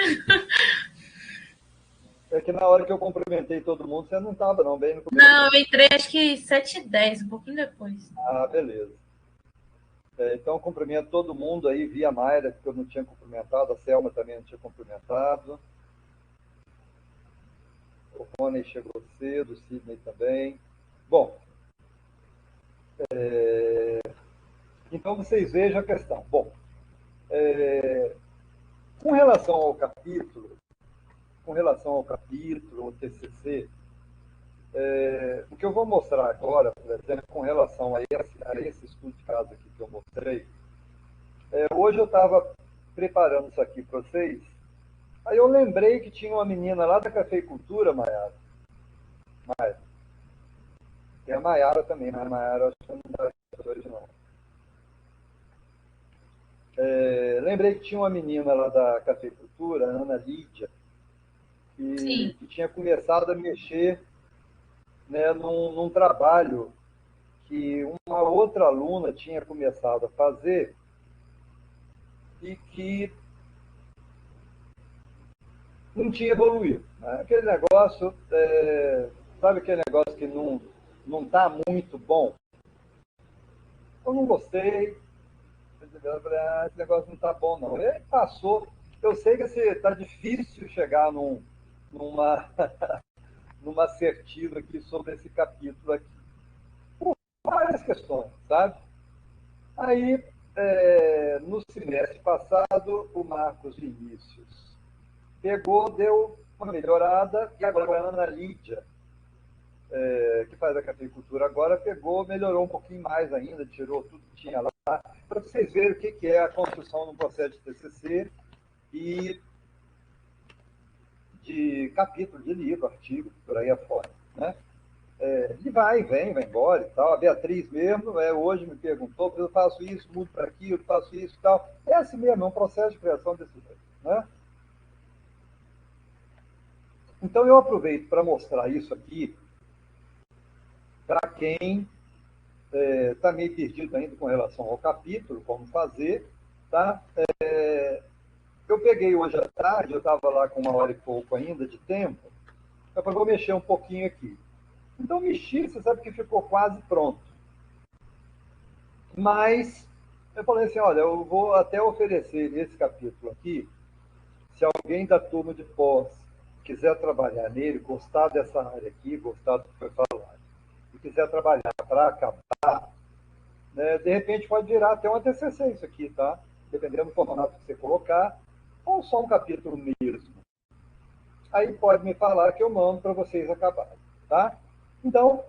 É que na hora que eu cumprimentei todo mundo, você não estava não, bem no começo. Não, eu entrei acho que 7h10, um pouquinho depois. Ah, beleza. Então, cumprimento todo mundo aí, via Mayra, que eu não tinha cumprimentado, a Selma também não tinha cumprimentado. O Rony chegou cedo, o Sidney também. Bom, então vocês vejam a questão. Bom, com relação ao capítulo, ao TCC, o que eu vou mostrar agora, por exemplo, com relação a esse estudo de caso aqui que eu mostrei, hoje eu estava preparando isso aqui para vocês, aí eu lembrei que tinha uma menina lá da cafeicultura, Maiara. Tem a Maiara também, mas a Maiara acho que não está hoje não. Lembrei que tinha uma menina lá da cafeicultura, a Ana Lídia, que tinha começado a mexer, né, num trabalho que uma outra aluna tinha começado a fazer e que não tinha evoluído. Né? Aquele negócio, sabe aquele negócio que não está muito bom? Eu não gostei, eu falei, esse negócio não está bom não. E aí passou, eu sei que está difícil chegar numa, numa assertiva aqui sobre esse capítulo aqui. Por várias questões, sabe? Aí, no semestre passado, o Marcos Vinícius pegou, deu uma melhorada, e agora a Ana Lídia, que faz a cafeicultura agora, pegou, melhorou um pouquinho mais ainda, tirou tudo que tinha lá, para vocês verem o que é a construção no processo de TCC e de capítulo de livro, artigo, por aí afora, né? E vai embora e tal. A Beatriz mesmo, hoje me perguntou, eu faço isso, mudo para aquilo, faço isso e tal. É assim mesmo, é um processo de criação desse jeito, né? Então eu aproveito para mostrar isso aqui para quem está meio perdido ainda com relação ao capítulo, como fazer, tá? Eu peguei hoje à tarde, eu estava lá com 1 hora e pouco ainda de tempo, eu falei, vou mexer um pouquinho aqui. Então mexi, você sabe que ficou quase pronto. Mas eu falei assim, olha, eu vou até oferecer esse capítulo aqui, se alguém da turma de pós quiser trabalhar nele, gostar dessa área aqui, gostar do que foi falado, e quiser trabalhar para acabar, né, de repente pode virar até uma TCC isso aqui, tá? Dependendo do formato que você colocar, ou só um capítulo mesmo. Aí pode me falar que eu mando para vocês acabarem, tá? Então,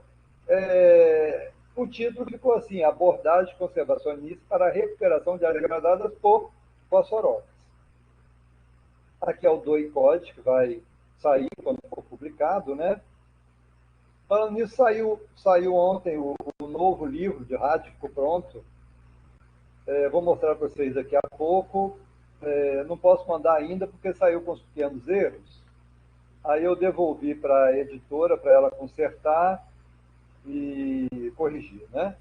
o título ficou assim, abordagem conservacionista para a recuperação de áreas degradadas por fosforóis. Aqui é o DOI-CODE, que vai sair quando for publicado, né? Falando nisso, saiu ontem o novo livro de rádio, ficou pronto. Vou mostrar para vocês daqui a pouco. Não posso mandar ainda porque saiu com os pequenos erros. Aí eu devolvi para a editora para ela consertar e corrigir, né?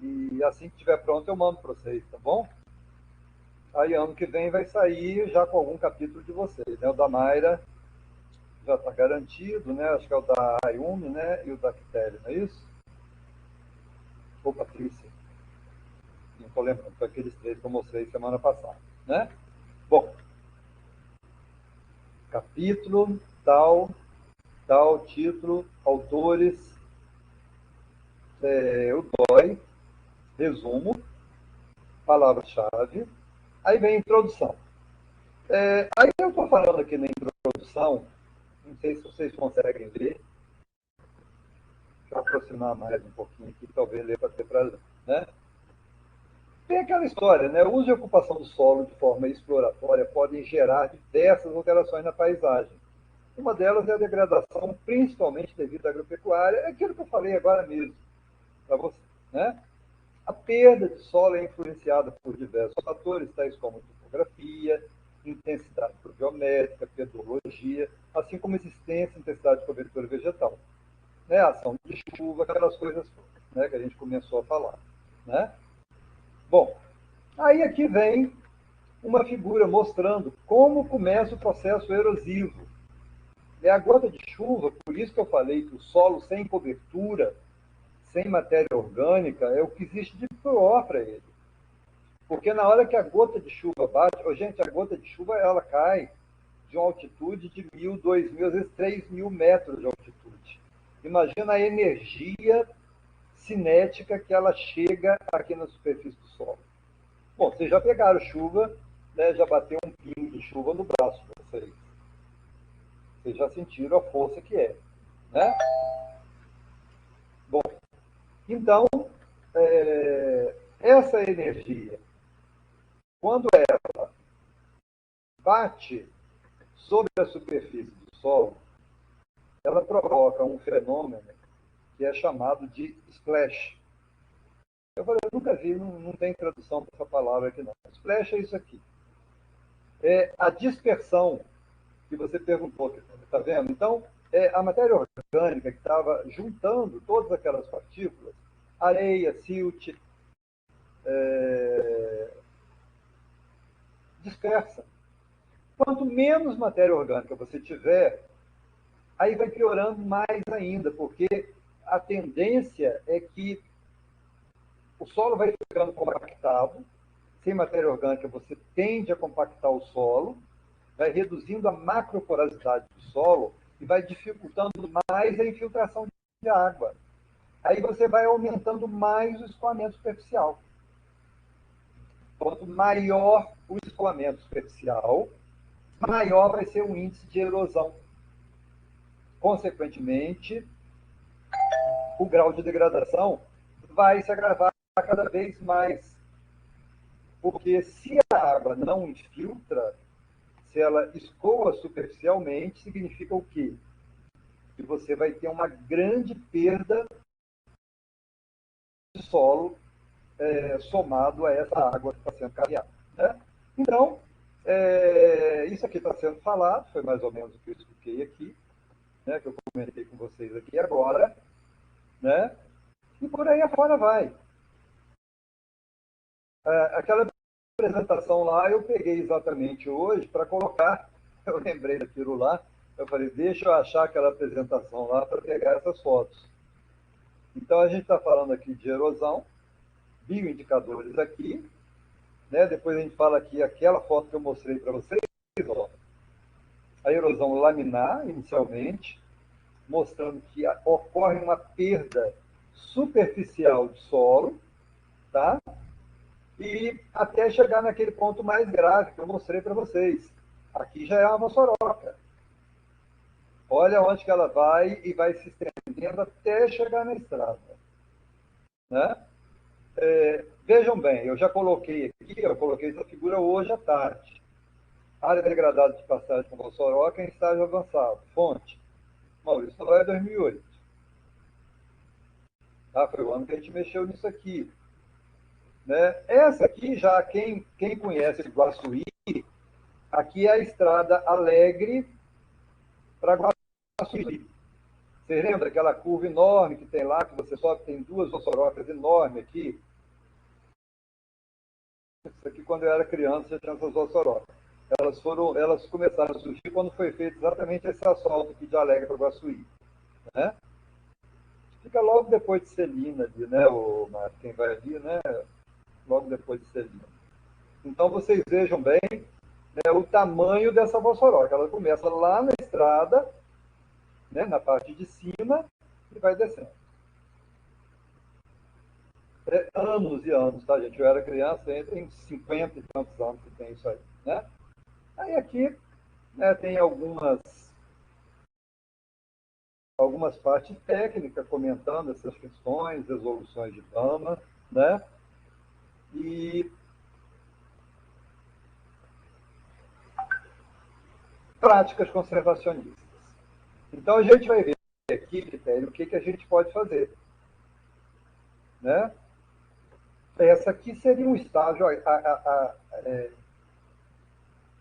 E assim que estiver pronto eu mando para vocês, tá bom? Aí ano que vem vai sair já com algum capítulo de vocês, né? O da Mayra já está garantido, né? Acho que é o da Ayumi, né? E o da Quitéria, não é isso? Ou Patrícia? Não estou lembrando, foi aqueles 3 que eu mostrei semana passada, né? Bom, capítulo, tal, título, autores, o DOI, resumo, palavra-chave, aí vem a introdução. Aí eu estou falando aqui na introdução, não sei se vocês conseguem ver, deixa eu aproximar mais um pouquinho aqui, talvez ler para ter prazer, né? Tem aquela história, né? O uso e ocupação do solo de forma exploratória podem gerar diversas alterações na paisagem. Uma delas é a degradação, principalmente devido à agropecuária, é aquilo que eu falei agora mesmo para você, né? A perda de solo é influenciada por diversos fatores, tais como topografia, intensidade pluviométrica, pedologia, assim como existência e intensidade de cobertura vegetal, né? Ação de chuva, aquelas coisas, né, que a gente começou a falar, né? Bom, aí aqui vem uma figura mostrando como começa o processo erosivo. É a gota de chuva, por isso que eu falei que o solo sem cobertura, sem matéria orgânica, é o que existe de pior para ele. Porque na hora que a gota de chuva bate, gente, a gota de chuva ela cai de uma altitude de 1.000, 2.000, às vezes 3.000 metros de altitude. Imagina a energia cinética que ela chega aqui na superfície do solo. Bom, vocês já pegaram chuva, né, já bateu um pingo de chuva no braço de vocês. Vocês já sentiram a força que é, né? Bom, então, essa energia, quando ela bate sobre a superfície do solo, ela provoca um fenômeno que é chamado de splash. Eu falei, eu nunca vi, não tem tradução para essa palavra aqui não. Splash é isso aqui. É a dispersão que você perguntou, está vendo? Então, a matéria orgânica que estava juntando todas aquelas partículas, areia, silt, dispersa. Quanto menos matéria orgânica você tiver, aí vai piorando mais ainda, porque a tendência é que o solo vai ficando compactado, sem matéria orgânica você tende a compactar o solo, vai reduzindo a macroporosidade do solo e vai dificultando mais a infiltração de água. Aí você vai aumentando mais o escoamento superficial. Quanto maior o escoamento superficial, maior vai ser o índice de erosão. Consequentemente, o grau de degradação vai se agravar cada vez mais. Porque se a água não infiltra, se se ela escoa superficialmente, significa o quê? Que você vai ter uma grande perda de solo somado a essa água que está sendo carreada. Né? Então, isso aqui está sendo falado, foi mais ou menos o que eu expliquei aqui, né, que eu comentei com vocês aqui agora, né? E por aí afora vai. Aquela apresentação lá eu peguei exatamente hoje para colocar, eu lembrei daquilo lá, eu falei, deixa eu achar aquela apresentação lá para pegar essas fotos. Então a gente está falando aqui de erosão, bioindicadores aqui, né? Depois a gente fala aqui aquela foto que eu mostrei para vocês, ó, a erosão laminar inicialmente, mostrando que ocorre uma perda superficial de solo, tá? E até chegar naquele ponto mais grave que eu mostrei para vocês. Aqui já é uma vossoroca. Olha onde que ela vai e vai se estendendo até chegar na estrada. Né? Vejam bem, eu já coloquei aqui, eu coloquei essa figura hoje à tarde. Área degradada de passagem com vossoroca em estágio avançado. Fonte, Maurício Solé, 2008. Tá? Foi o ano que a gente mexeu nisso aqui. Né? Essa aqui, já quem conhece o Guaçuí, aqui é a estrada Alegre para Guaçuí. Você lembra aquela curva enorme que tem lá, que você sobe, tem duas vossorocas enormes aqui? Isso aqui, quando eu era criança, já tinha essas vossorocas. Elas começaram a surgir quando foi feito exatamente esse asfalto aqui de Alegre para Guaçuí. Né? Fica logo depois de Celina ali, né? Quem vai ali, né? Logo depois de Celina. Então, vocês vejam bem, né, o tamanho dessa vossoroca. Ela começa lá na estrada, né, na parte de cima, e vai descendo. Anos e anos, tá, gente? Eu era criança, tem 50 e tantos anos que tem isso aí. Né? Aí aqui, né, tem algumas partes técnicas comentando essas questões, resoluções de Dama, né? E práticas conservacionistas. Então, a gente vai ver aqui, Quitério, o que a gente pode fazer. Né? Essa aqui seria um estágio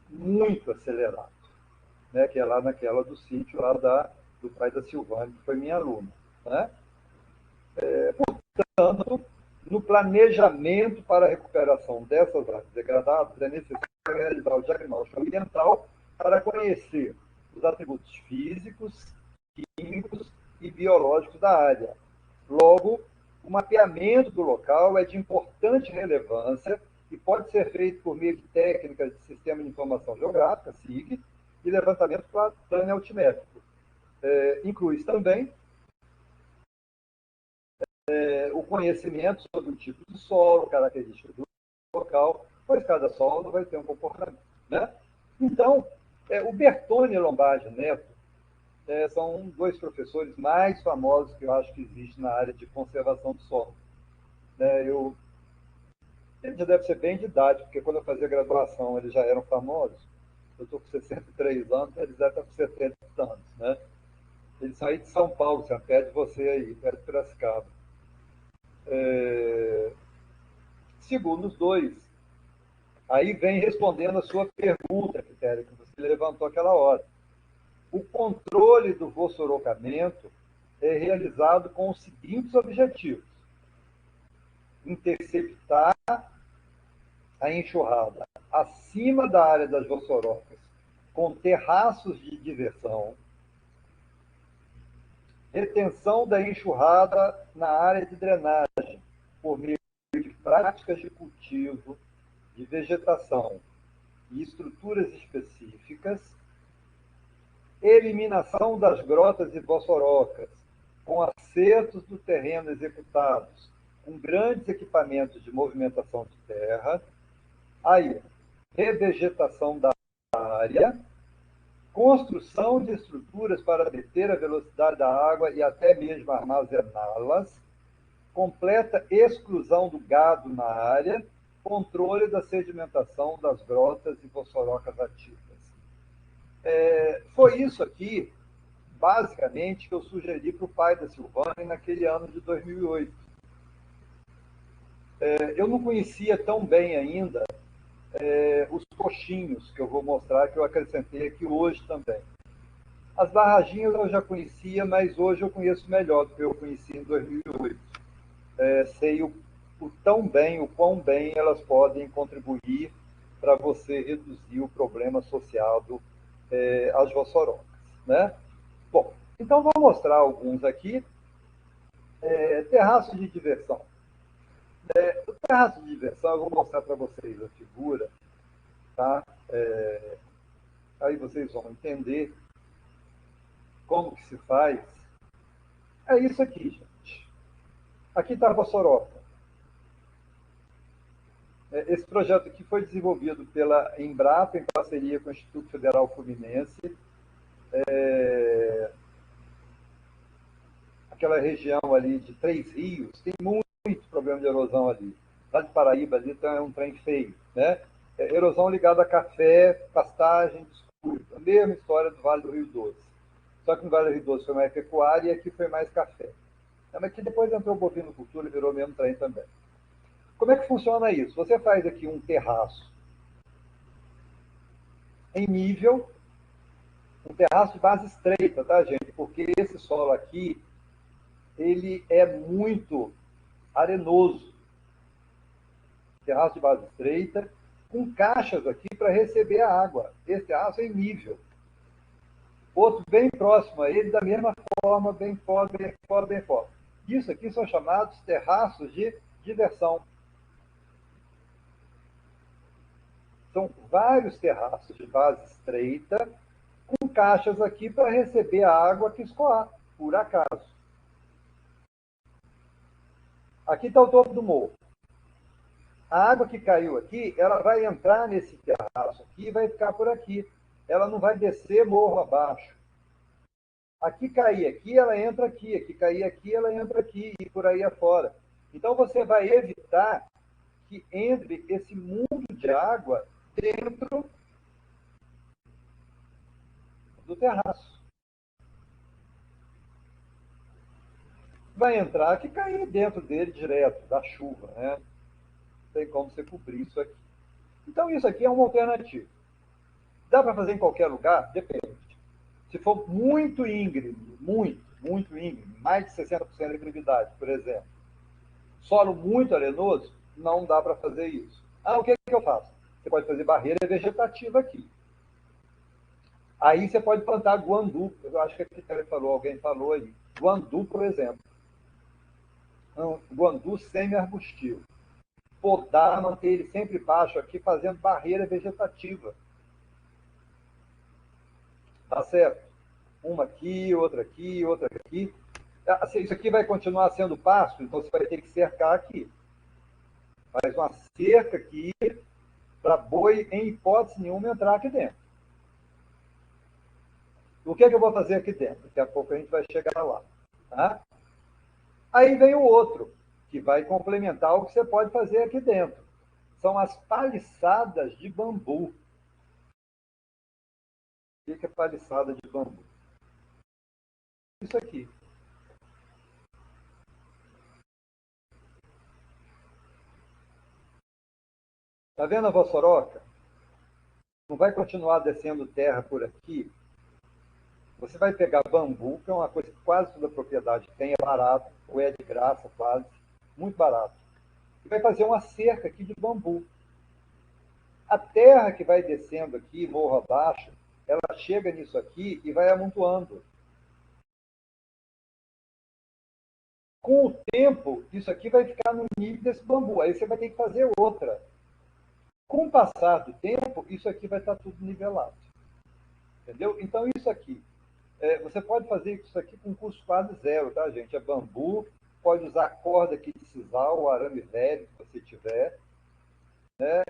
muito acelerado, né? Que é lá naquela do sítio lá do pai da Silvânia, que foi minha aluna. Né? Portanto, no planejamento para a recuperação dessas áreas degradadas, é necessário realizar o diagnóstico ambiental para conhecer os atributos físicos, químicos e biológicos da área. Logo, o mapeamento do local é de importante relevância e pode ser feito por meio de técnicas de Sistema de Informação Geográfica, SIG, e levantamento planialtimétrico. Inclui também o conhecimento sobre o tipo de solo, características do local, pois cada solo vai ter um comportamento. Né? Então, o Bertone e Lombardi Neto são dois professores mais famosos que eu acho que existem na área de conservação do solo. Ele já deve ser bem de idade, porque quando eu fazia graduação eles já eram famosos. Eu estou com 63 anos, eles devem estar com 70 anos. Né? Eles são aí de São Paulo, perto de você aí, perto de Piracicaba. Segundo os dois, aí vem respondendo a sua pergunta, Quitério, que você levantou aquela hora. O controle do vossorocamento é realizado com os seguintes objetivos: interceptar a enxurrada acima da área das vossorocas com terraços de diversão, retenção da enxurrada na área de drenagem por meio de práticas de cultivo, de vegetação e estruturas específicas, eliminação das grotas e vossorocas, com acertos do terreno executados com grandes equipamentos de movimentação de terra, aí, revegetação da área, construção de estruturas para deter a velocidade da água e até mesmo armazená-las, completa exclusão do gado na área, controle da sedimentação das grotas e vossorocas ativas. Foi isso aqui, basicamente, que eu sugeri para o pai da Silvane naquele ano de 2008. Eu não conhecia tão bem ainda os coxinhos que eu vou mostrar, que eu acrescentei aqui hoje também. As barraginhas eu já conhecia, mas hoje eu conheço melhor do que eu conheci em 2008. Sei o quão bem elas podem contribuir para você reduzir o problema associado às vossorocas, né? Bom, então vou mostrar alguns aqui. Terraço de diversão. O terraço de diversão, eu vou mostrar para vocês a figura, tá? Aí vocês vão entender como que se faz. É isso aqui, gente. Aqui está a Vossoroca. Esse projeto aqui foi desenvolvido pela Embrapa, em parceria com o Instituto Federal Fluminense. Aquela região ali de Três Rios, tem muito problema de erosão ali. Lá de Paraíba, ali tá um trem feio, né? Erosão ligada a café, pastagem, desculpa. A mesma história do Vale do Rio Doce. Só que no Vale do Rio Doce foi mais pecuária e aqui foi mais café. Mas que depois entrou bovinocultura e virou mesmo trem também. Como é que funciona isso? Você faz aqui um terraço em nível, um terraço de base estreita, tá, gente? Porque esse solo aqui, ele é muito arenoso. Terraço de base estreita, com caixas aqui para receber a água. Esse terraço é em nível. Outro bem próximo a ele, da mesma forma, bem fora, bem fora, bem fora. Isso aqui são chamados terraços de diversão. São vários terraços de base estreita, com caixas aqui para receber a água que escoar, por acaso. Aqui está o topo do morro. A água que caiu aqui, ela vai entrar nesse terraço aqui e vai ficar por aqui. Ela não vai descer morro abaixo. Aqui cair aqui, ela entra aqui. Aqui cair aqui, ela entra aqui e por aí afora. Então você vai evitar que entre esse mundo de água dentro do terraço. Vai entrar que cair dentro dele direto, da chuva, né? Não tem como você cobrir isso aqui. Então isso aqui é uma alternativa. Dá para fazer em qualquer lugar? Depende. Se for muito íngreme, muito íngreme, mais de 60% de gravidade, por exemplo, solo muito arenoso, não dá para fazer isso. O que eu faço? Você pode fazer barreira vegetativa aqui. Aí você pode plantar guandu. Eu acho que alguém falou aí. Guandu, por exemplo. Guandu semi-arbustivo. Podar, manter ele sempre baixo aqui, fazendo barreira vegetativa. Tá certo? Uma aqui, outra aqui, outra aqui. Isso aqui vai continuar sendo pasto, então você vai ter que cercar aqui. Faz uma cerca aqui para boi, em hipótese nenhuma, entrar aqui dentro. O que eu vou fazer aqui dentro? Daqui a pouco a gente vai chegar lá. Tá? Aí vem o outro, que vai complementar o que você pode fazer aqui dentro. São as paliçadas de bambu. O que é paliçada de bambu? Isso aqui. Está vendo a vossoroca? Não vai continuar descendo terra por aqui. Você vai pegar bambu, que é uma coisa que quase toda propriedade tem, é barato, ou é de graça quase, muito barato. E vai fazer uma cerca aqui de bambu. A terra que vai descendo aqui, morro abaixo, ela chega nisso aqui e vai amontoando. Com o tempo, isso aqui vai ficar no nível desse bambu. Aí você vai ter que fazer outra. Com o passar do tempo, isso aqui vai estar tudo nivelado. Entendeu? Então, isso aqui. Você pode fazer isso aqui com custo quase zero, tá, gente? É bambu, pode usar corda aqui de sisal, o arame velho, se você tiver, né?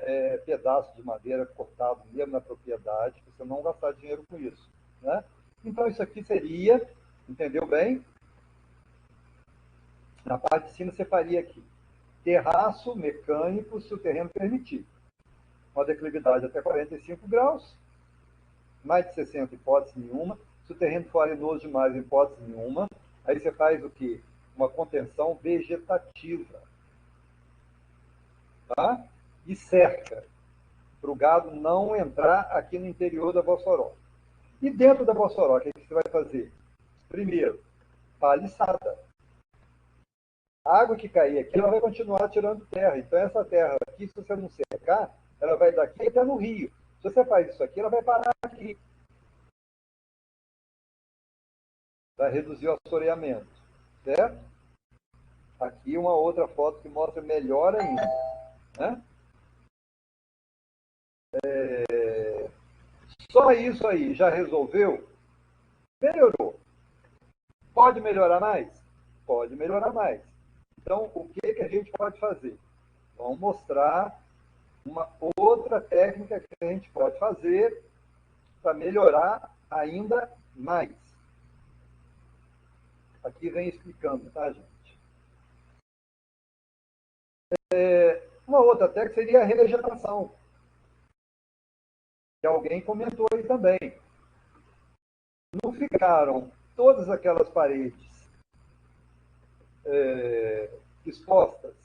Pedaço de madeira cortado mesmo na propriedade, para você não gastar dinheiro com isso, né? Então, isso aqui seria, entendeu bem? Na parte de cima, você faria aqui terraço mecânico, se o terreno permitir. Uma declividade até 45 graus, mais de 60, hipótese nenhuma. Se o terreno for arenoso demais, hipótese nenhuma. Aí você faz o quê? Uma contenção vegetativa. Tá? E cerca, para o gado não entrar aqui no interior da Bossoroca. E dentro da Bossoroca, o que você vai fazer? Primeiro, paliçada. A água que cair aqui, ela vai continuar tirando terra. Então, essa terra aqui, se você não secar, ela vai daqui até no rio. Se você faz isso aqui, ela vai parar aqui. Vai reduzir o assoreamento. Certo? Aqui uma outra foto que mostra melhor ainda. Né? Só isso aí já resolveu? Melhorou. Pode melhorar mais? Pode melhorar mais. Então, o que, que a gente pode fazer? Vamos mostrar uma outra técnica que a gente pode fazer para melhorar ainda mais. Aqui vem explicando, tá, gente? Uma outra técnica seria a revegetação, que alguém comentou aí também. Não ficaram todas aquelas paredes expostas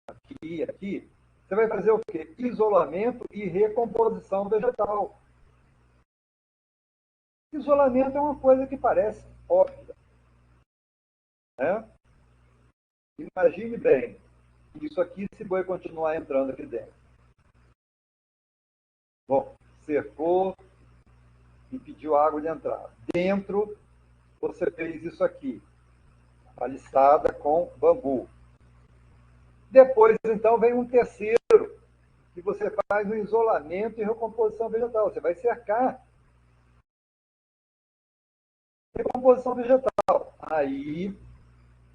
aqui e aqui? Você vai fazer o quê? Isolamento e recomposição vegetal. Isolamento é uma coisa que parece óbvia. Né? Imagine bem, isso aqui se boi continuar entrando aqui dentro. Bom, cercou, impediu a água de entrar. Dentro, você fez isso aqui, paliçada com bambu. Depois, então, vem um terceiro, que você faz o isolamento e recomposição vegetal. Você vai cercar. Recomposição vegetal. Aí,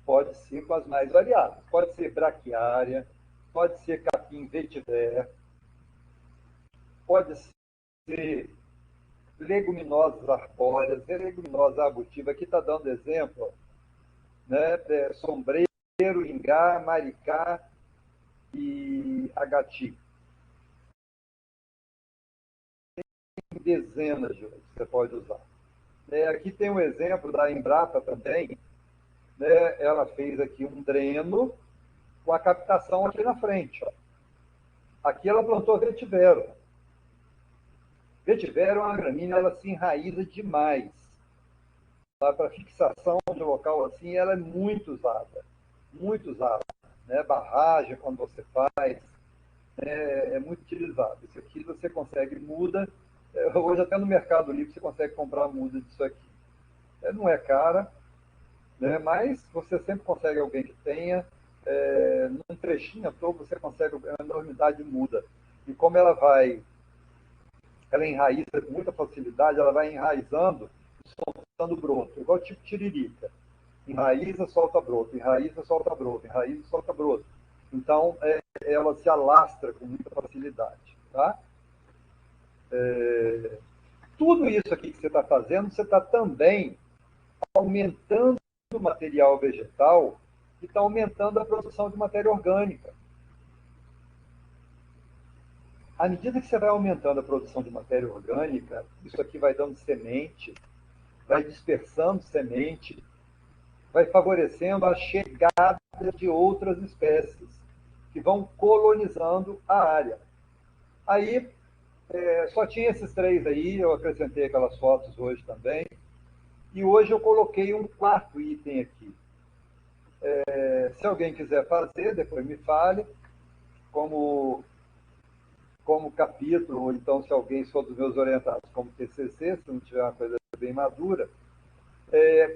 pode ser com as mais variadas. Pode ser braquiária, pode ser capim vetiver, pode ser leguminosas arbóreas, leguminosas arbutivas. Aqui está dando exemplo, né? Sombreiro, ingá, maricá e agati. Tem dezenas de outros que você pode usar. Aqui tem um exemplo da Embrapa também. Né? Ela fez aqui um dreno com a captação aqui na frente. Ó. Aqui ela plantou vetivero. Vetivero é uma gramínea, ela se enraiza demais. Tá? Para fixação de local assim, ela é muito usada. Muito usada. Né? Barragem, quando você faz, é muito utilizado. Isso aqui você consegue muda. Hoje até no Mercado Livre você consegue comprar muda disso aqui. Não é cara, né? Mas você sempre consegue alguém que tenha. Num trechinho todo você consegue uma enormidade de muda. E como ela enraiza com muita facilidade, ela vai enraizando e soltando broto, igual tipo tiririca. Enraiza, solta broto, enraiza, solta broto, enraiza, solta broto. Então, ela se alastra com muita facilidade. Tá? Tudo isso aqui que você está fazendo, você está também aumentando o material vegetal e está aumentando a produção de matéria orgânica. À medida que você vai aumentando a produção de matéria orgânica, isso aqui vai dando semente, vai dispersando semente, vai favorecendo a chegada de outras espécies que vão colonizando a área. Aí, só tinha esses três aí, eu acrescentei aquelas fotos hoje também, e hoje eu coloquei um quarto item aqui. Se alguém quiser fazer, depois me fale, como capítulo, ou então se alguém for dos meus orientados como TCC, se não tiver uma coisa bem madura,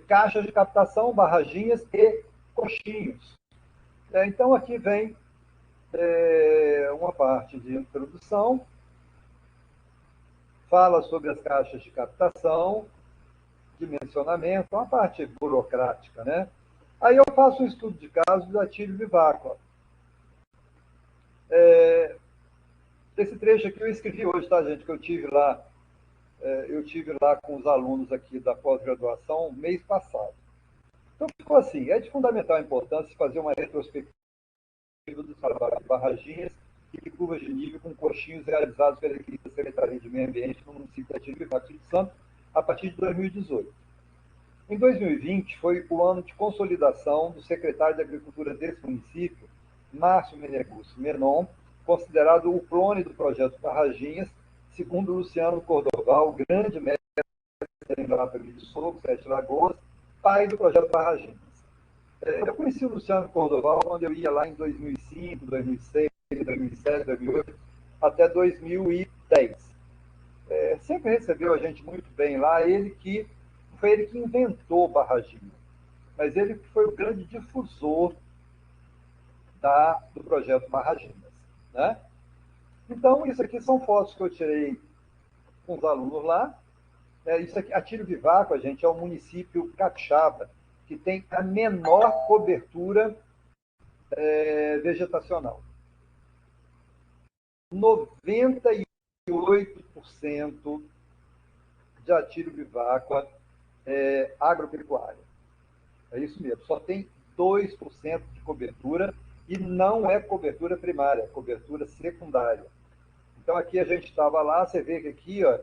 caixas de captação, barraginhas e coxinhos. Então aqui vem uma parte de introdução, fala sobre as caixas de captação, dimensionamento, uma parte burocrática, né? Aí eu faço um estudo de caso da Tílio Viváqua. Esse trecho aqui eu escrevi hoje, tá, gente? Que eu tive lá com os alunos aqui da pós-graduação mês passado. Então ficou assim, é de fundamental importância fazer uma retrospectiva do trabalho de barraginhas e curvas de nível com coxinhos realizados pela equipe da Secretaria de Meio Ambiente no município de Atílio Vivaco Espírito Santo a partir de 2018. Em 2020, foi o ano de consolidação do secretário de Agricultura desse município, Márcio Meneguzzi Menon, considerado o clone do projeto Barraginhas, segundo Luciano Cordoval, grande mestre em Guarapari de Soco, Sete Lagoas, pai do projeto Barraginhas. Eu conheci o Luciano Cordoval quando eu ia lá em 2005, 2006, 2007, 2008, até 2010. Sempre recebeu a gente muito bem lá. Foi ele que inventou Barraginha, mas ele foi o grande difusor do projeto Barraginhas, né? Então, isso aqui são fotos que eu tirei com os alunos lá. Isso aqui, Atílio Vivaco, gente, é o município capixaba que tem a menor cobertura vegetacional. 98% de Atílio Vivaco é agropecuária. É isso mesmo. Só tem 2% de cobertura e não é cobertura primária, é cobertura secundária. Então, aqui a gente estava lá, você vê que aqui ó,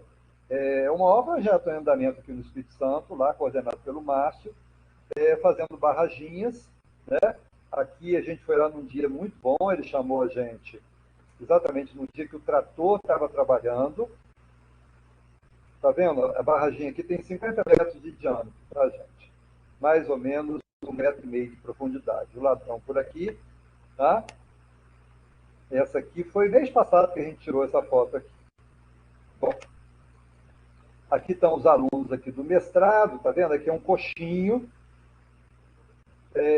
é o maior projeto em andamento aqui no Espírito Santo, lá coordenado pelo Márcio, fazendo barraginhas, né? Aqui a gente foi lá num dia muito bom, ele chamou a gente exatamente no dia que o trator estava trabalhando. Tá vendo? A barraginha aqui tem 50 metros de diâmetro, tá, gente? Mais ou menos 1,5 metro de profundidade. O ladrão por aqui, tá? Essa aqui foi mês passado que a gente tirou essa foto aqui. Bom, aqui estão os alunos aqui do mestrado, tá vendo? Aqui é um coxinho.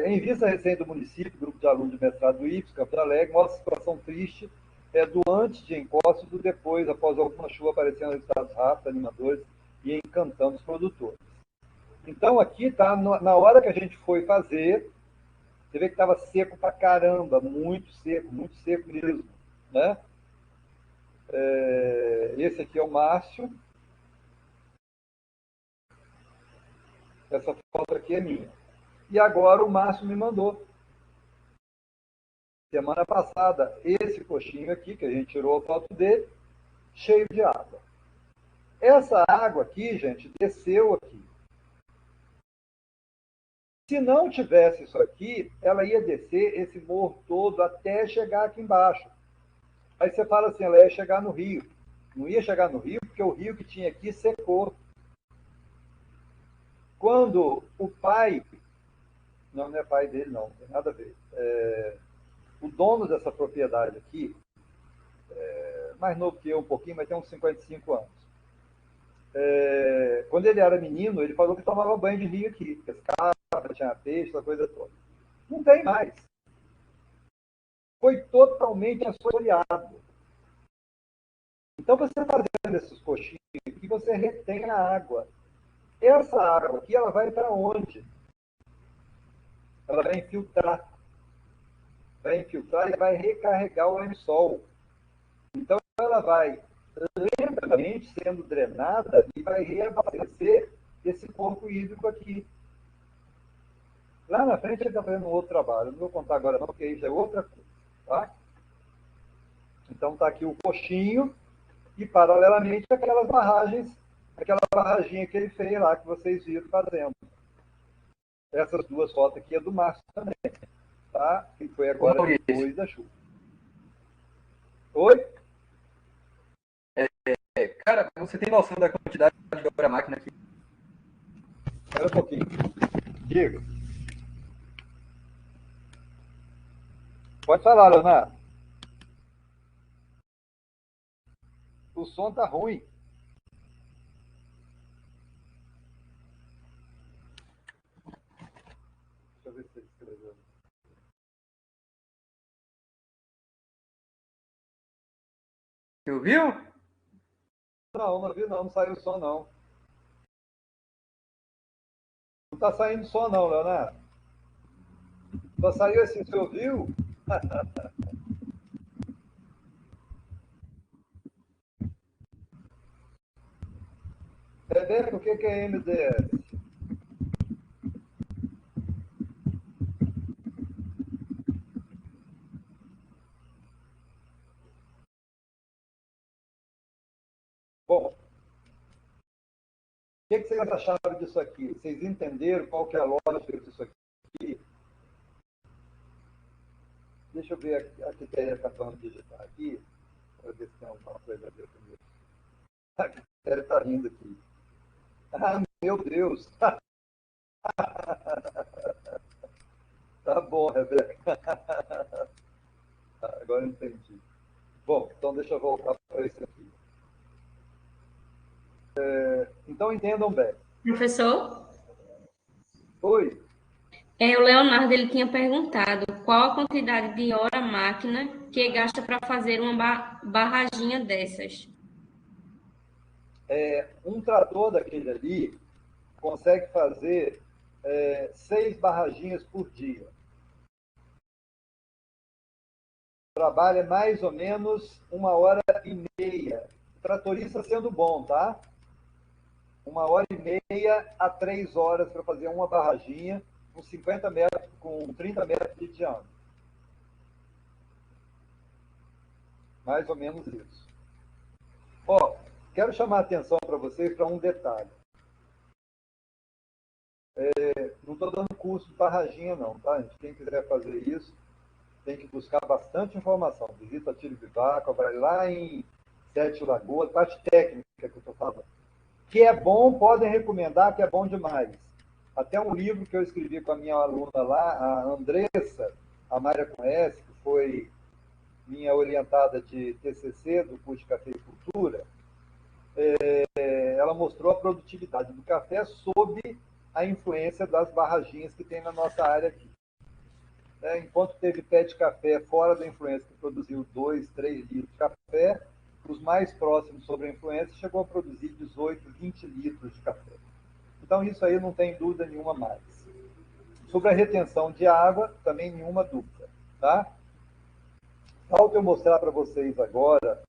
Em vista recente do município, grupo de alunos de mestrado do IPS, Campo Alegre, mostra a situação triste do antes de encosto e do depois, após alguma chuva, aparecendo resultados rápidos, animadores e encantando os produtores. Então, aqui está, na hora que a gente foi fazer, você vê que estava seco pra caramba, muito seco mesmo, né? Esse aqui é o Márcio. Essa foto aqui é minha. E agora o Márcio me mandou. Semana passada, esse coxinho aqui, que a gente tirou a foto dele, cheio de água. Essa água aqui, gente, desceu aqui. Se não tivesse isso aqui, ela ia descer esse morro todo até chegar aqui embaixo. Aí você fala assim, ela ia chegar no rio. Não ia chegar no rio, porque o rio que tinha aqui secou. Quando o pai... Não é pai dele, não tem nada a ver. O dono dessa propriedade aqui, mais novo que eu um pouquinho, mas tem uns 55 anos. Quando ele era menino, ele falou que tomava banho de rio aqui, pescava, tinha peixe, essa coisa toda. Não tem mais. Foi totalmente assoreado. Então, você fazendo esses coxinhos aqui, você retém a água. Essa água aqui, ela vai para onde? Ela vai infiltrar. Vai infiltrar e vai recarregar o lençol. Então, ela vai lentamente sendo drenada e vai reabastecer esse corpo hídrico aqui. Lá na frente ele está fazendo um outro trabalho. Não vou contar agora não, porque isso é outra coisa. Tá? Então está aqui o coxinho e paralelamente aquela barraginha que ele fez lá, que vocês viram fazendo. Essas duas fotos aqui é do Márcio também. Tá? Que foi agora depois da chuva. Oi? Cara, você tem noção da quantidade de obra-máquina aqui? Espera um pouquinho. Diga. Pode falar, Leonardo. O som tá ruim. Deixa eu ver se ele escreveu. Você ouviu? Não vi não saiu som não. Não tá saindo som não, Leonardo. Só saiu assim, você ouviu? Rebeca, o que é MDS? que vocês acharam disso aqui? Vocês entenderam qual que é a lógica disso aqui? Deixa eu ver a Quitéria acabando de digitar aqui, para ver se tem alguma coisa a ver comigo. A Quitéria está rindo aqui. Ah, meu Deus! Tá bom, Rebeca. Agora eu entendi. Bom, então deixa eu voltar para esse aqui. Então entendam bem. Professor? Oi. O Leonardo ele tinha perguntado qual a quantidade de hora máquina que gasta para fazer uma barraginha dessas. Um trator daquele ali consegue fazer 6 barraginhas por dia. Trabalha mais ou menos 1h30. O tratorista sendo bom, tá? 1h30 a 3 horas para fazer uma barraginha com 50 metros, com 30 metros de diâmetro. Mais ou menos isso. Ó, quero chamar a atenção para vocês para um detalhe. Não estou dando curso de barraginha, não, tá, gente? Quem quiser fazer isso, tem que buscar bastante informação. Visita a Tiro Vivaco, vai lá em Sete Lagoas, parte técnica que eu estou falando. Que é bom, podem recomendar, que é bom demais. Até um livro que eu escrevi com a minha aluna lá, a Andressa, a Mayra conhece, que foi minha orientada de TCC, do curso de cafeicultura, ela mostrou a produtividade do café sob a influência das barraginhas que tem na nossa área aqui. Enquanto teve pé de café fora da influência, que produziu 2, 3 litros de café, os mais próximos sobre a influência chegou a produzir 18, 20 litros de café. Então, isso aí não tem dúvida nenhuma mais. Sobre a retenção de água, também nenhuma dúvida. Tá? Falta eu mostrar para vocês agora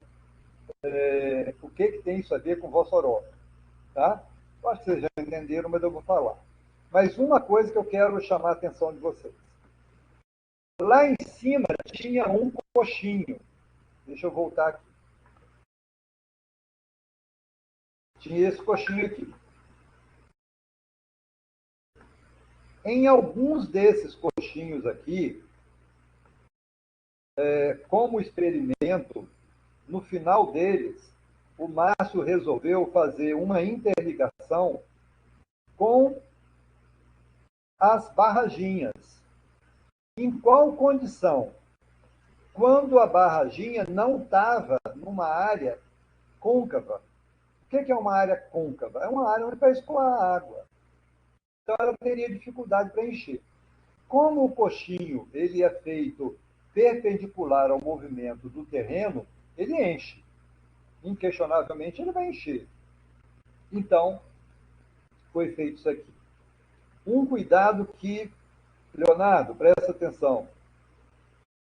o que tem isso a ver com Vossoroca. Tá? Eu acho que vocês já entenderam, mas eu vou falar. Mas uma coisa que eu quero chamar a atenção de vocês. Lá em cima tinha um coxinho. Deixa eu voltar aqui. Tinha esse coxinho aqui. Em alguns desses coxinhos aqui, como experimento, no final deles, o Márcio resolveu fazer uma interligação com as barraginhas. Em qual condição? Quando a barraginha não estava numa área côncava. O que é uma área côncava? É uma área onde vai escoar a água. Então, ela teria dificuldade para encher. Como o coxinho ele é feito perpendicular ao movimento do terreno, ele enche. Inquestionavelmente, ele vai encher. Então, foi feito isso aqui. Um cuidado que, Leonardo, presta atenção,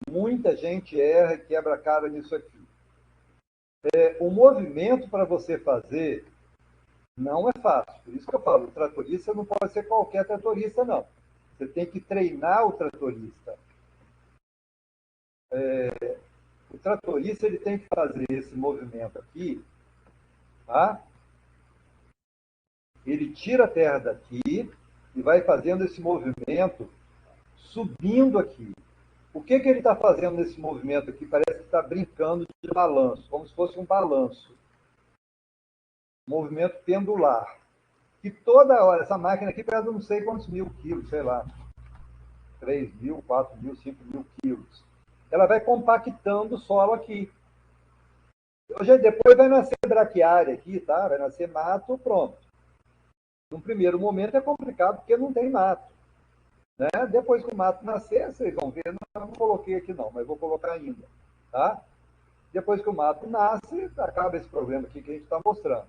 muita gente erra e quebra a cara nisso aqui. O movimento para você fazer não é fácil. Por isso que eu falo, o tratorista não pode ser qualquer tratorista, não. Você tem que treinar o tratorista. O tratorista ele tem que fazer esse movimento aqui, tá? Ele tira a terra daqui e vai fazendo esse movimento subindo aqui. O que ele está fazendo nesse movimento aqui? Parece que está brincando de balanço, como se fosse um balanço. Movimento pendular. E toda hora, essa máquina aqui pesa não sei quantos mil quilos, sei lá, 3 mil, 4 mil, 5 mil quilos. Ela vai compactando o solo aqui. Hoje, depois vai nascer braquiária aqui, tá? Vai nascer mato, pronto. No primeiro momento é complicado porque não tem mato. Né? Depois que o mato nascer, vocês vão ver, não coloquei aqui não, mas vou colocar ainda. Tá? Depois que o mato nasce, acaba esse problema aqui que a gente está mostrando.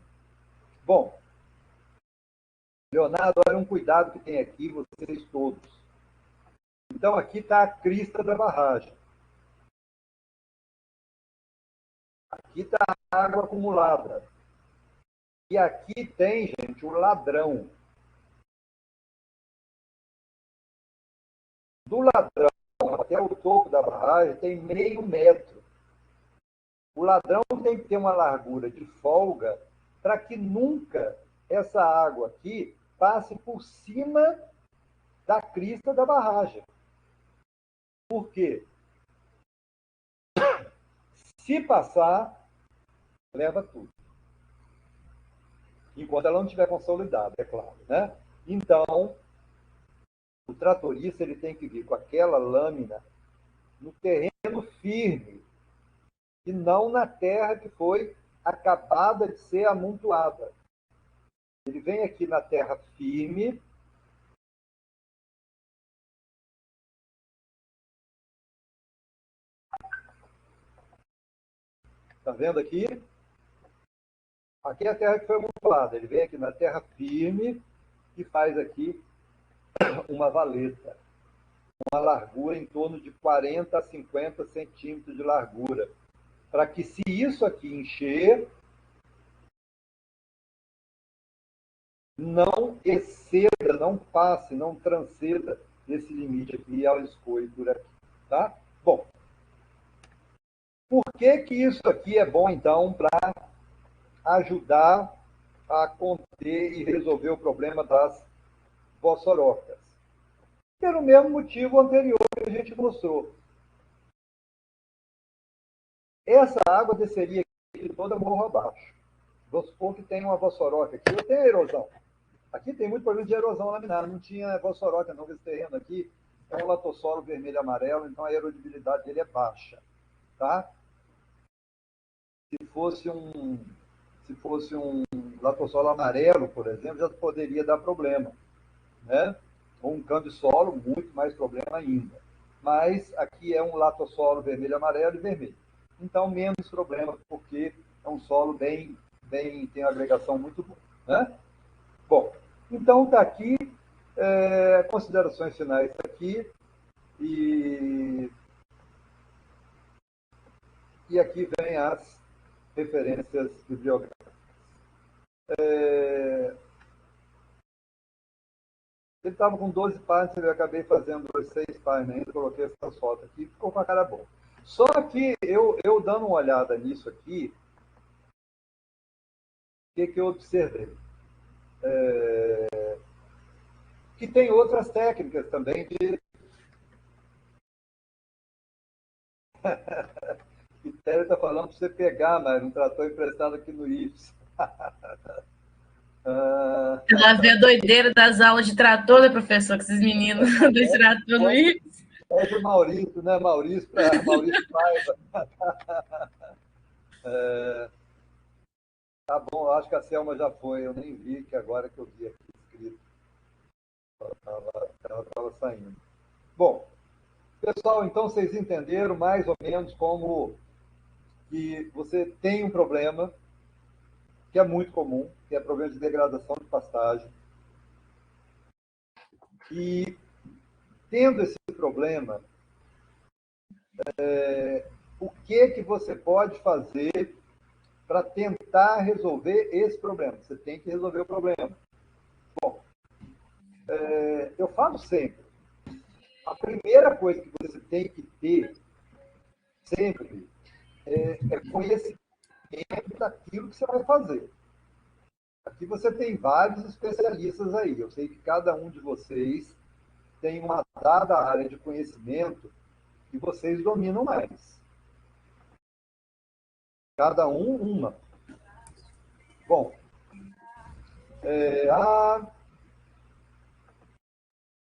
Bom, Leonardo, olha um cuidado que tem aqui, vocês todos. Então, aqui está a crista da barragem. Aqui está a água acumulada. E aqui tem, gente, o ladrão. Do ladrão até o topo da barragem tem meio metro. O ladrão tem que ter uma largura de folga para que nunca essa água aqui passe por cima da crista da barragem. Por quê? Se passar, leva tudo. Enquanto ela não estiver consolidada, é claro, né? Então, o tratorista ele tem que vir com aquela lâmina no terreno firme e não na terra que foi acabada de ser amontoada. Ele vem aqui na terra firme. Está vendo aqui? Aqui é a terra que foi amontoada. Ele vem aqui na terra firme e faz aqui uma valeta. Uma largura em torno de 40 a 50 centímetros de largura. Para que, se isso aqui encher, não exceda, não passe, não transceda esse limite aqui ao escoe por aqui. Tá? Bom, por que isso aqui é bom, então, para ajudar a conter e resolver o problema das vossorocas? Pelo mesmo motivo anterior que a gente mostrou. Essa água desceria aqui toda morro abaixo. Vamos supor que tem uma vossoroca aqui. Eu tenho erosão. Aqui tem muito problema de erosão laminar. Não tinha vossoroca, não. Esse terreno aqui é um latossolo vermelho e amarelo, então a erodibilidade dele é baixa. Tá? Se fosse um latossolo amarelo, por exemplo, já poderia dar problema. Né? Ou um cambisolo, muito mais problema ainda. Mas aqui é um latossolo vermelho, amarelo e vermelho. Então, menos problema, porque é um solo tem uma agregação muito boa. Né? Bom, então está aqui, considerações finais aqui, e aqui vem as referências bibliográficas. Ele estava com 12 páginas, eu acabei fazendo 6 páginas ainda, coloquei essas fotos aqui, ficou com a cara boa. Só que eu dando uma olhada nisso aqui, o que eu observei? Que tem outras técnicas também de... Quitério está falando para você pegar, mas um trator emprestado aqui no IFES. Ela vê a doideira das aulas de trator, né, professor? Com esses meninos do trator no IFES. É do Maurício, né? Maurício Paiva. Tá bom, eu acho que a Selma já foi, eu nem vi, que agora que eu vi aqui escrito. Ela estava saindo. Bom, pessoal, então vocês entenderam mais ou menos como que você tem um problema que é muito comum, que é problema de degradação de pastagem. E, tendo esse problema, o que você pode fazer para tentar resolver esse problema? Você tem que resolver o problema. Bom, eu falo sempre, a primeira coisa que você tem que ter, sempre, é conhecimento daquilo que você vai fazer. Aqui você tem vários especialistas aí. Eu sei que cada um de vocês tem uma dada área de conhecimento que vocês dominam mais. Cada um, uma. Bom,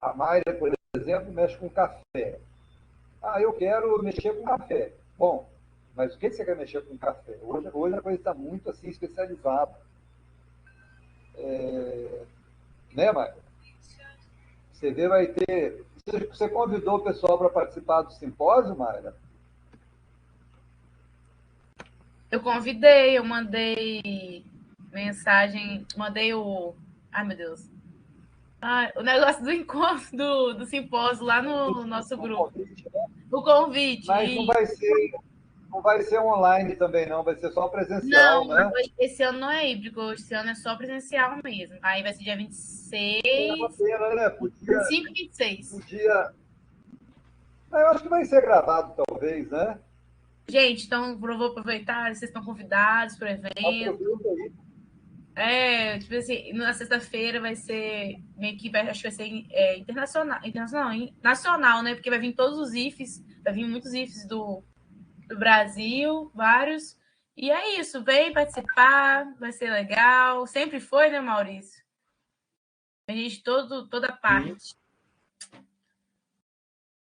a Mayra, por exemplo, mexe com café. Eu quero mexer com café. Bom, mas o que você quer mexer com café? Hoje a coisa está muito assim especializada. Né, Mayra? Você vê, vai ter... Você convidou o pessoal para participar do simpósio, Mayra? Eu convidei, eu mandei mensagem, mandei o... Ai, meu Deus. O negócio do encontro, do simpósio lá no nosso grupo. O convite. Mas não vai ser online também, não. Vai ser só presencial, não, né? Esse ano não é híbrido. Esse ano é só presencial mesmo. Aí vai ser dia 26... Pena, né? 25 e 26. Eu acho que vai ser gravado, talvez, né? Gente, então vou aproveitar, vocês estão convidados para o evento. Aproveita aí. Tipo assim, na sexta-feira vai ser, minha equipe acho que vai ser nacional, né? Porque vai vir todos os IFES, vai vir muitos IFES do Brasil, vários. E é isso, vem participar, vai ser legal. Sempre foi, né, Maurício? A gente toda parte.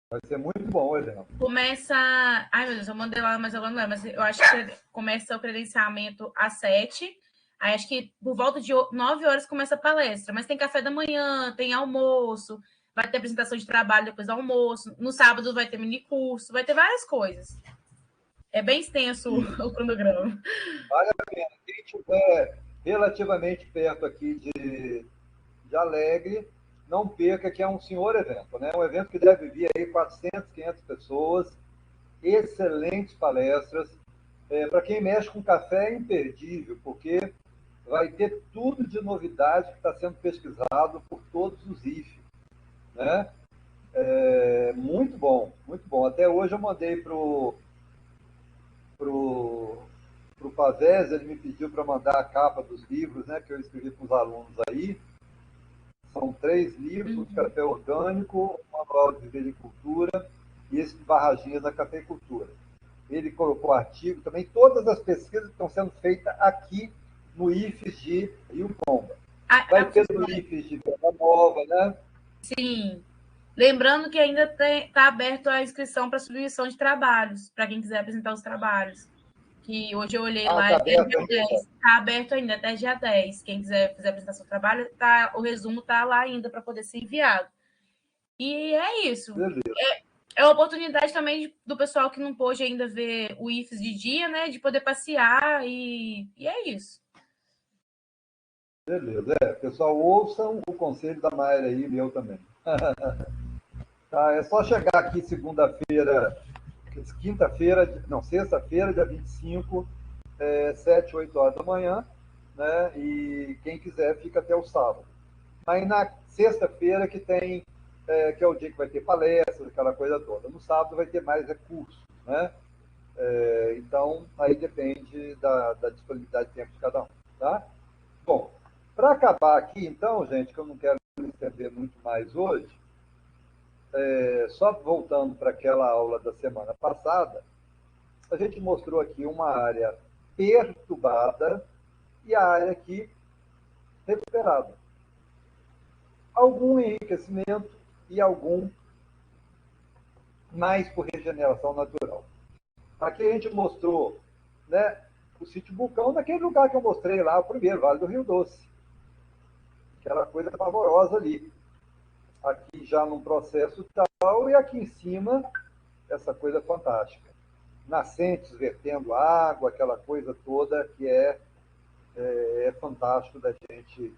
Vai ser muito bom o evento. Começa. Ai, meu Deus, eu mandei lá, mas agora não é. Mas eu acho que começa o credenciamento às 7. Aí acho que por volta de 9 horas começa a palestra. Mas tem café da manhã, tem almoço, vai ter apresentação de trabalho depois do almoço. No sábado vai ter mini curso, vai ter várias coisas. É bem extenso o cronograma. Vale a pena. Quem estiver relativamente perto aqui de Alegre, não perca que é um senhor evento, né? Um evento que deve vir aí 400, 500 pessoas, excelentes palestras. Para quem mexe com café é imperdível, porque vai ter tudo de novidade que está sendo pesquisado por todos os IFES, né? Muito bom, muito bom. Até hoje eu mandei pro Pavés, ele me pediu para mandar a capa dos livros, né, que eu escrevi para os alunos aí. São 3 livros, Café Orgânico, Manual de Agricultura e esse de Barraginhas da Cafeicultura. Ele colocou artigo também, todas as pesquisas estão sendo feitas aqui no IFES de Rio Pomba. Vai ter no IFES de Vila Nova, né? Sim. Lembrando que ainda está aberto a inscrição para submissão de trabalhos, para quem quiser apresentar os trabalhos. Que hoje eu olhei lá, tá até aberto dia 10. Está aberto ainda até dia 10. Quem quiser fazer a apresentação do trabalho, o resumo está lá ainda para poder ser enviado. E é isso. É uma oportunidade também do pessoal que não pôde ainda ver o IFES de dia, né? De poder passear e é isso. Beleza. Pessoal, ouçam o conselho da Mayra aí, meu também. Tá, é só chegar aqui segunda-feira, quinta-feira, não, sexta-feira, dia 25, 7, 8 horas da manhã, né? E quem quiser fica até o sábado. Aí na sexta-feira que tem, que é o dia que vai ter palestras, aquela coisa toda. No sábado vai ter mais recursos, né? Então, aí depende da disponibilidade de tempo de cada um, tá? Bom, para acabar aqui, então, gente, que eu não quero me estender muito mais hoje, só voltando para aquela aula da semana passada, a gente mostrou aqui uma área perturbada e a área aqui recuperada. Algum enriquecimento e algum mais por regeneração natural. Aqui a gente mostrou, né, o sítio Vulcão, naquele lugar que eu mostrei lá, o primeiro, Vale do Rio Doce. Aquela coisa pavorosa ali. Aqui já num processo tal, e aqui em cima, essa coisa fantástica. Nascentes vertendo água, aquela coisa toda que é fantástico da gente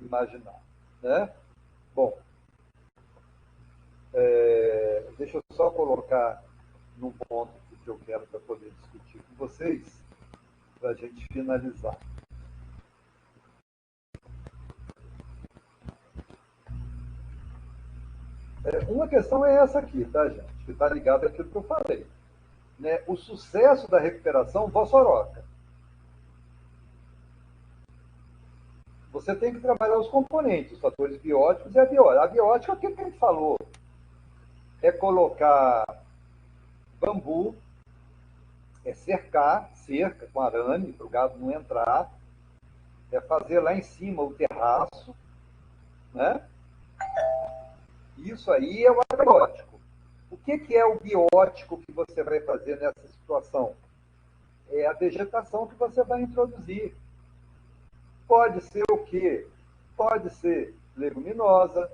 imaginar, né? Bom, deixa eu só colocar num ponto que eu quero para poder discutir com vocês, para a gente finalizar. Uma questão é essa aqui, tá, gente? Que está ligada àquilo que eu falei. Né? O sucesso da recuperação vossoroca. Você tem que trabalhar os componentes, os fatores bióticos e a biótica. A biótica, o que a gente falou? É colocar bambu, cerca com arame, para o gado não entrar, fazer lá em cima o terraço, né? Isso aí é o abiótico. O que é o biótico que você vai fazer nessa situação? É a vegetação que você vai introduzir. Pode ser o quê? Pode ser leguminosa.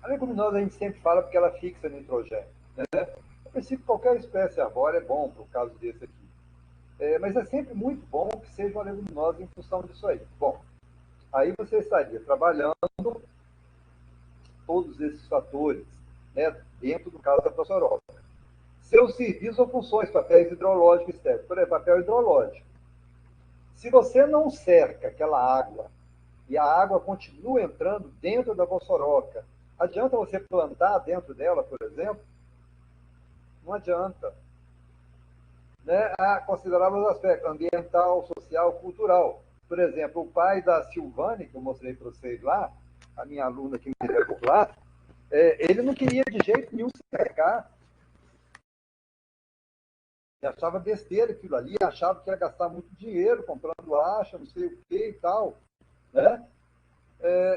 A leguminosa a gente sempre fala porque ela fixa nitrogênio, né? A princípio, qualquer espécie arbórea é bom para o caso desse aqui. Mas é sempre muito bom que seja uma leguminosa em função disso aí. Bom, aí você estaria trabalhando todos esses fatores, né, dentro do caso da Prossoroca. Seus serviços ou funções, papéis hidrológicos estéticos. Por exemplo, papel hidrológico. Se você não cerca aquela água e a água continua entrando dentro da Vossoroca, adianta você plantar dentro dela, por exemplo? Não adianta. né, a considerar os aspectos ambiental, social, cultural. Por exemplo, o pai da Silvane, que eu mostrei para vocês lá, a minha aluna que me levou lá, ele não queria de jeito nenhum se cercar. Ele achava besteira aquilo ali, achava que ia gastar muito dinheiro comprando acha, não sei o que e tal. Né?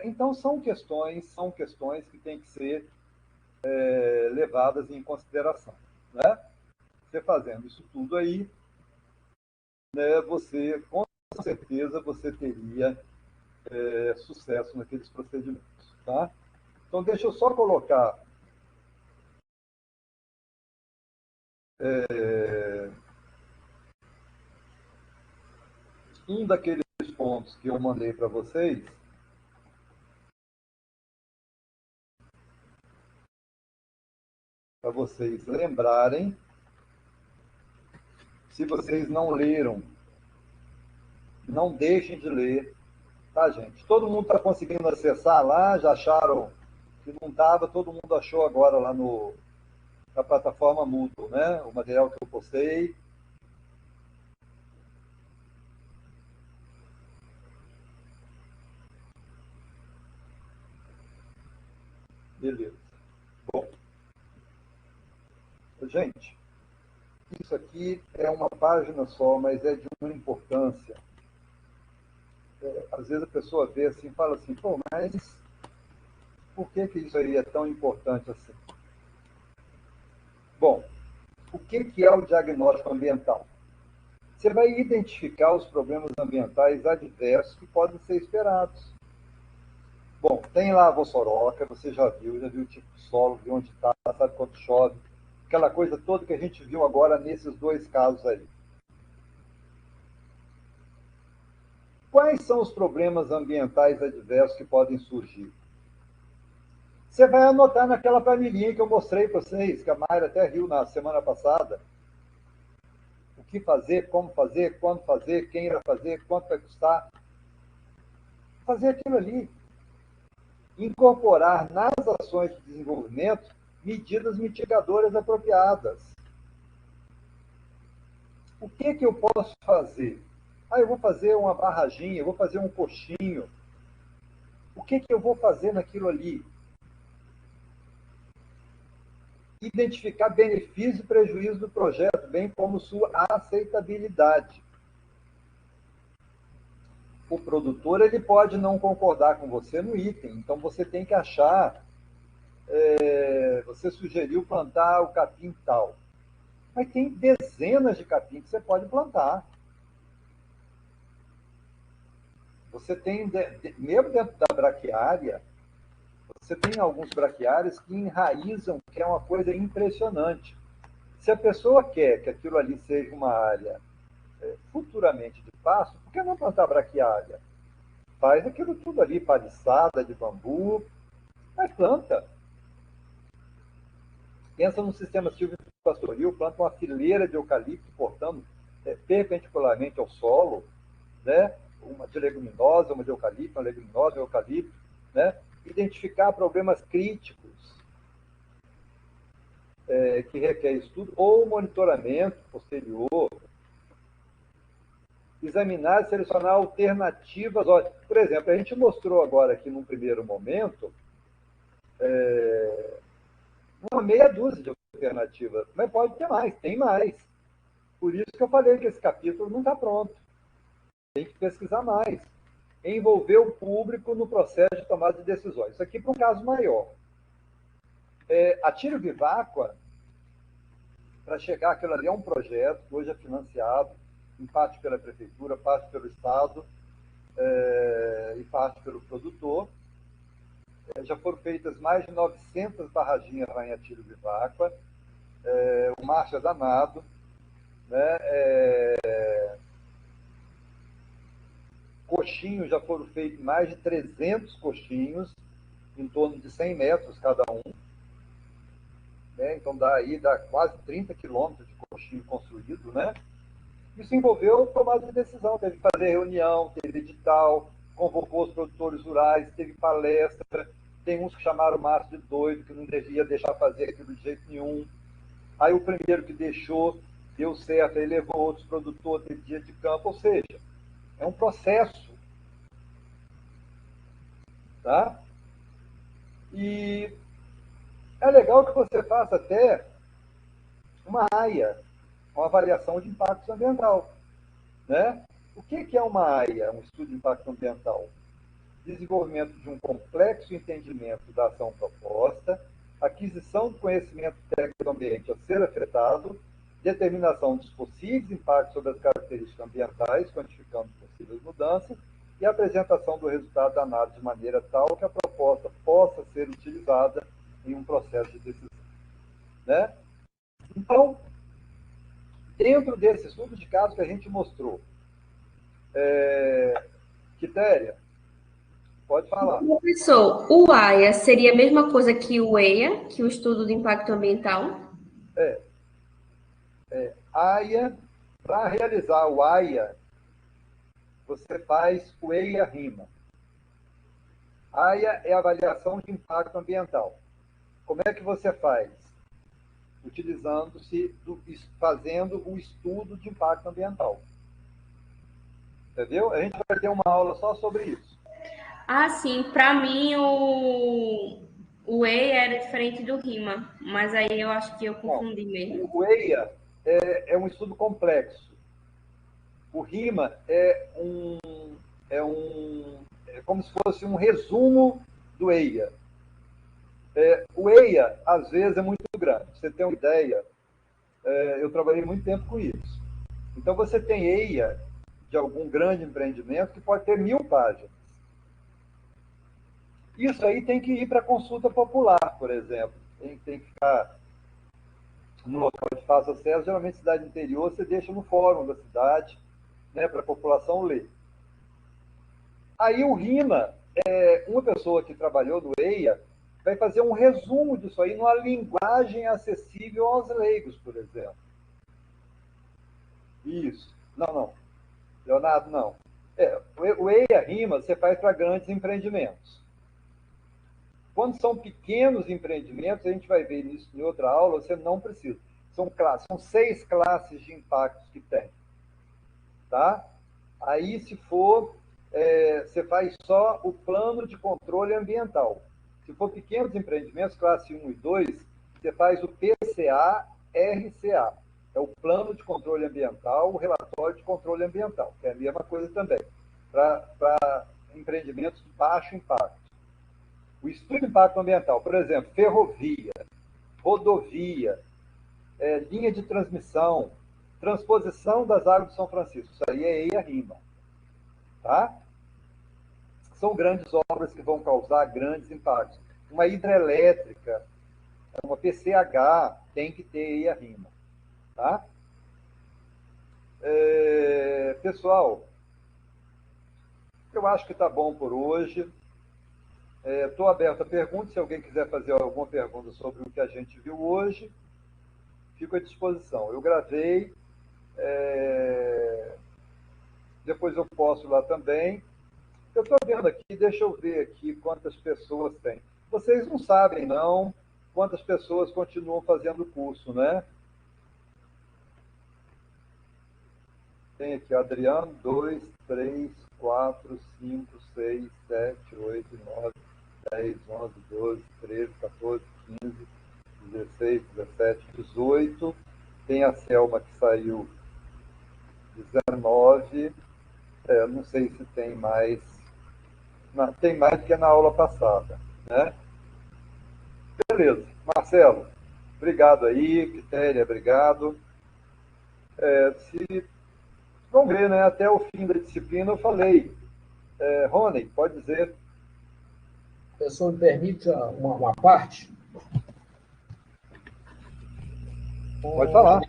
Então, são questões que têm que ser levadas em consideração. Né? Você fazendo isso tudo aí, né, você, com certeza, você teria sucesso naqueles procedimentos. Tá? Então, deixa eu só colocar um daqueles pontos que eu mandei para vocês, para vocês lembrarem. Se vocês não leram, não deixem de ler, tá, gente? Todo mundo está conseguindo acessar lá, já acharam que não estava, todo mundo achou agora lá na plataforma Moodle, né? O material que eu postei. Beleza. Bom, gente, isso aqui é uma página só, mas é de uma importância. Às vezes a pessoa vê assim e fala assim, pô, mas por que isso aí é tão importante assim? Bom, o que é o diagnóstico ambiental? Você vai identificar os problemas ambientais adversos que podem ser esperados. Bom, tem lá a vossoroca, você já viu o tipo de solo, viu onde está, sabe quanto chove, aquela coisa toda que a gente viu agora nesses dois casos aí. Quais são os problemas ambientais adversos que podem surgir? Você vai anotar naquela planilhinha que eu mostrei para vocês, que a Mayra até riu na semana passada. O que fazer, como fazer, quando fazer, quem irá fazer, quanto vai custar. Fazer aquilo ali. Incorporar nas ações de desenvolvimento medidas mitigadoras apropriadas. O que eu posso fazer? Eu vou fazer uma barraginha, eu vou fazer um coxinho. O que eu vou fazer naquilo ali? Identificar benefício e prejuízo do projeto, bem como sua aceitabilidade. O produtor ele pode não concordar com você no item, então você tem que achar, você sugeriu plantar o capim tal, mas tem dezenas de capim que você pode plantar. Você tem, mesmo dentro da braquiária, você tem alguns braquiários que enraizam, que é uma coisa impressionante. Se a pessoa quer que aquilo ali seja uma área futuramente de pasto, por que não plantar braquiária? Faz aquilo tudo ali, paliçada de bambu, mas planta. Pensa num sistema silvopastoril, planta uma fileira de eucalipto cortando perpendicularmente ao solo, né? Uma de leguminosa, uma de eucalipto, uma leguminosa, eucalipto, né? Identificar problemas críticos que requer estudo ou monitoramento posterior, examinar e selecionar alternativas. Por exemplo, a gente mostrou agora aqui num primeiro momento uma meia dúzia de alternativas, mas pode ter mais, tem mais. Por isso que eu falei que esse capítulo não está pronto. Tem que pesquisar mais. Envolver o público no processo de tomada de decisões. Isso aqui para um caso maior. A Tiro Viváqua, para chegar aquilo ali, é um projeto que hoje é financiado, em parte pela prefeitura, parte pelo Estado e parte pelo produtor. Já foram feitas mais de 900 barraginhas lá em Atílio Viváqua. O Márcio é danado. Né? Coxinhos já foram feitos mais de 300 coxinhos, em torno de 100 metros cada um. Né? Então dá quase 30 quilômetros de coxinho construído. Né? Isso envolveu tomada de decisão, teve que fazer reunião, teve edital, convocou os produtores rurais, teve palestra, tem uns que chamaram o Márcio de doido, que não devia deixar fazer aquilo de jeito nenhum. Aí o primeiro que deixou deu certo, aí levou outros produtores, teve dia de campo, ou seja, é um processo, tá? E é legal que você faça até uma AIA, uma avaliação de impacto ambiental, né? O que é uma AIA, um estudo de impacto ambiental? Desenvolvimento de um complexo entendimento da ação proposta, aquisição do conhecimento técnico do ambiente a ser afetado, determinação dos possíveis impactos sobre as características ambientais, quantificando possíveis mudanças, e apresentação do resultado da análise de maneira tal que a proposta possa ser utilizada em um processo de decisão, né? Então, dentro desse estudo de caso que a gente mostrou, Quitéria, pode falar. Professor, o AIA seria a mesma coisa que o EIA, que o Estudo de Impacto Ambiental? AIA, para realizar o AIA, você faz o EIA-RIMA. AIA é a avaliação de impacto ambiental. Como é que você faz? Fazendo o estudo de impacto ambiental. Entendeu? A gente vai ter uma aula só sobre isso. Ah, sim. Para mim, o EIA era diferente do RIMA, mas aí eu acho que eu confundi mesmo. O EIA é um estudo complexo. O RIMA é como se fosse um resumo do EIA. O EIA, às vezes, é muito grande. Você tem uma ideia, eu trabalhei muito tempo com isso. Então, você tem EIA de algum grande empreendimento que pode ter 1000 páginas. Isso aí tem que ir para consulta popular, por exemplo. Tem que ficar no local de fácil acesso, geralmente cidade interior, você deixa no fórum da cidade, né, para a população ler. Aí o RIMA, uma pessoa que trabalhou no EIA, vai fazer um resumo disso aí numa linguagem acessível aos leigos, por exemplo. Isso. Não. Leonardo, não. O EIA-RIMA você faz para grandes empreendimentos. Quando são pequenos empreendimentos, a gente vai ver isso em outra aula, você não precisa. São 6 classes de impactos que tem. Tá? Aí, se for, você faz só o plano de controle ambiental. Se for pequenos empreendimentos, classe 1 e 2, você faz o PCA-RCA. É o plano de controle ambiental, o relatório de controle ambiental, que é a mesma coisa também, para empreendimentos de baixo impacto. O estudo de impacto ambiental, por exemplo, ferrovia, rodovia, linha de transmissão, transposição das águas de São Francisco, isso aí é EIA-RIMA. Tá? São grandes obras que vão causar grandes impactos. Uma hidrelétrica, uma PCH, tem que ter EIA-RIMA. Tá? Pessoal, eu acho que está bom por hoje. Estou aberto a perguntas. Se alguém quiser fazer alguma pergunta sobre o que a gente viu hoje, fico à disposição. Eu gravei, depois eu posto lá também. Eu estou vendo aqui, deixa eu ver aqui quantas pessoas tem. Vocês não sabem, não, quantas pessoas continuam fazendo o curso, né? Tem aqui, Adriano, 2, 3, 4, 5, 6, 7, 8, 9, 10, 11, 12, 13, 14, 15, 16, 17, 18. Tem a Selma que saiu 19. Não sei se tem mais. Não, tem mais do que na aula passada, né? Beleza. Marcelo, obrigado aí. Quitéria, obrigado. Vamos ver, né? Até o fim da disciplina eu falei. Rony, pode dizer. Professor, me permite uma parte? Pode falar.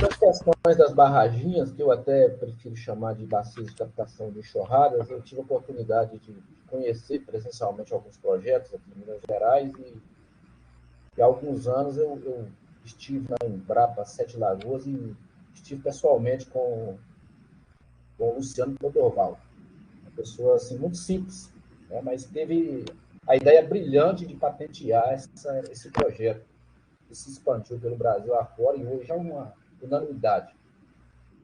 As questões das barraginhas, que eu até prefiro chamar de bacias de captação de enxurradas, eu tive a oportunidade de conhecer presencialmente alguns projetos aqui em Minas Gerais e há alguns anos eu estive na Embrapa Sete Lagoas e estive pessoalmente com o Luciano Clodovald, uma pessoa assim, muito simples, né, mas teve a ideia brilhante de patentear esse projeto. que se expandiu pelo Brasil afora e hoje é uma unanimidade.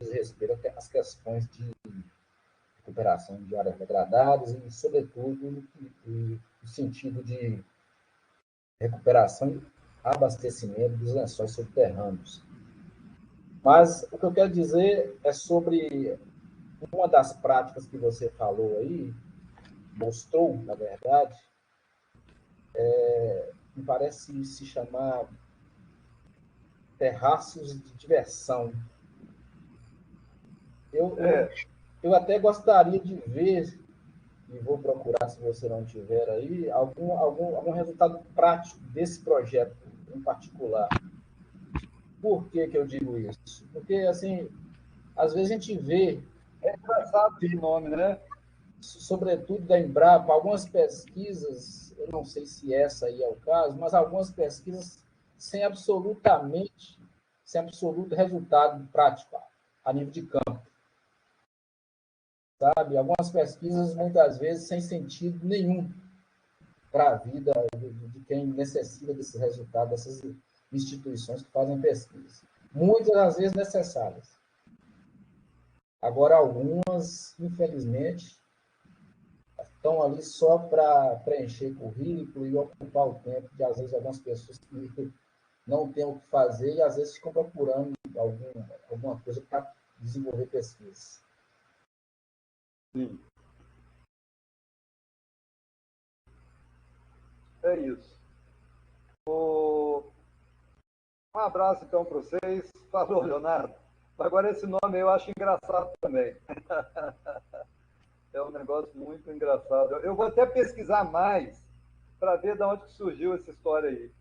Diz respeito às questões de recuperação de áreas degradadas e, sobretudo, no sentido de recuperação e abastecimento dos lençóis subterrâneos. Mas o que eu quero dizer é sobre uma das práticas que você falou aí, mostrou, na verdade, me parece se chamar terraços de diversão. Eu até gostaria de ver, e vou procurar, se você não tiver aí, algum resultado prático desse projeto em particular. Por que eu digo isso? Porque, assim, às vezes a gente vê... É engraçado esse nome, né? Sobretudo da Embrapa, algumas pesquisas, eu não sei se essa aí é o caso, mas algumas pesquisas sem absoluto resultado prático a nível de campo. Sabe? Algumas pesquisas, muitas vezes, sem sentido nenhum para a vida de quem necessita desse resultado, dessas instituições que fazem pesquisa. Muitas, às vezes, necessárias. Agora, algumas, infelizmente, estão ali só para preencher currículo e ocupar o tempo de, às vezes, algumas pessoas que não têm o que fazer e, às vezes, ficam procurando alguma coisa para desenvolver pesquisa. Sim. É isso. Um abraço, então, para vocês. Falou, Leonardo. Agora, esse nome eu acho engraçado também. É um negócio muito engraçado. Eu vou até pesquisar mais para ver de onde surgiu essa história aí.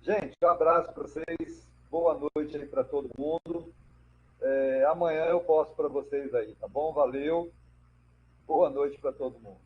Gente, um abraço para vocês. Boa noite aí para todo mundo. Amanhã eu posto para vocês aí, tá bom? Valeu. Boa noite para todo mundo.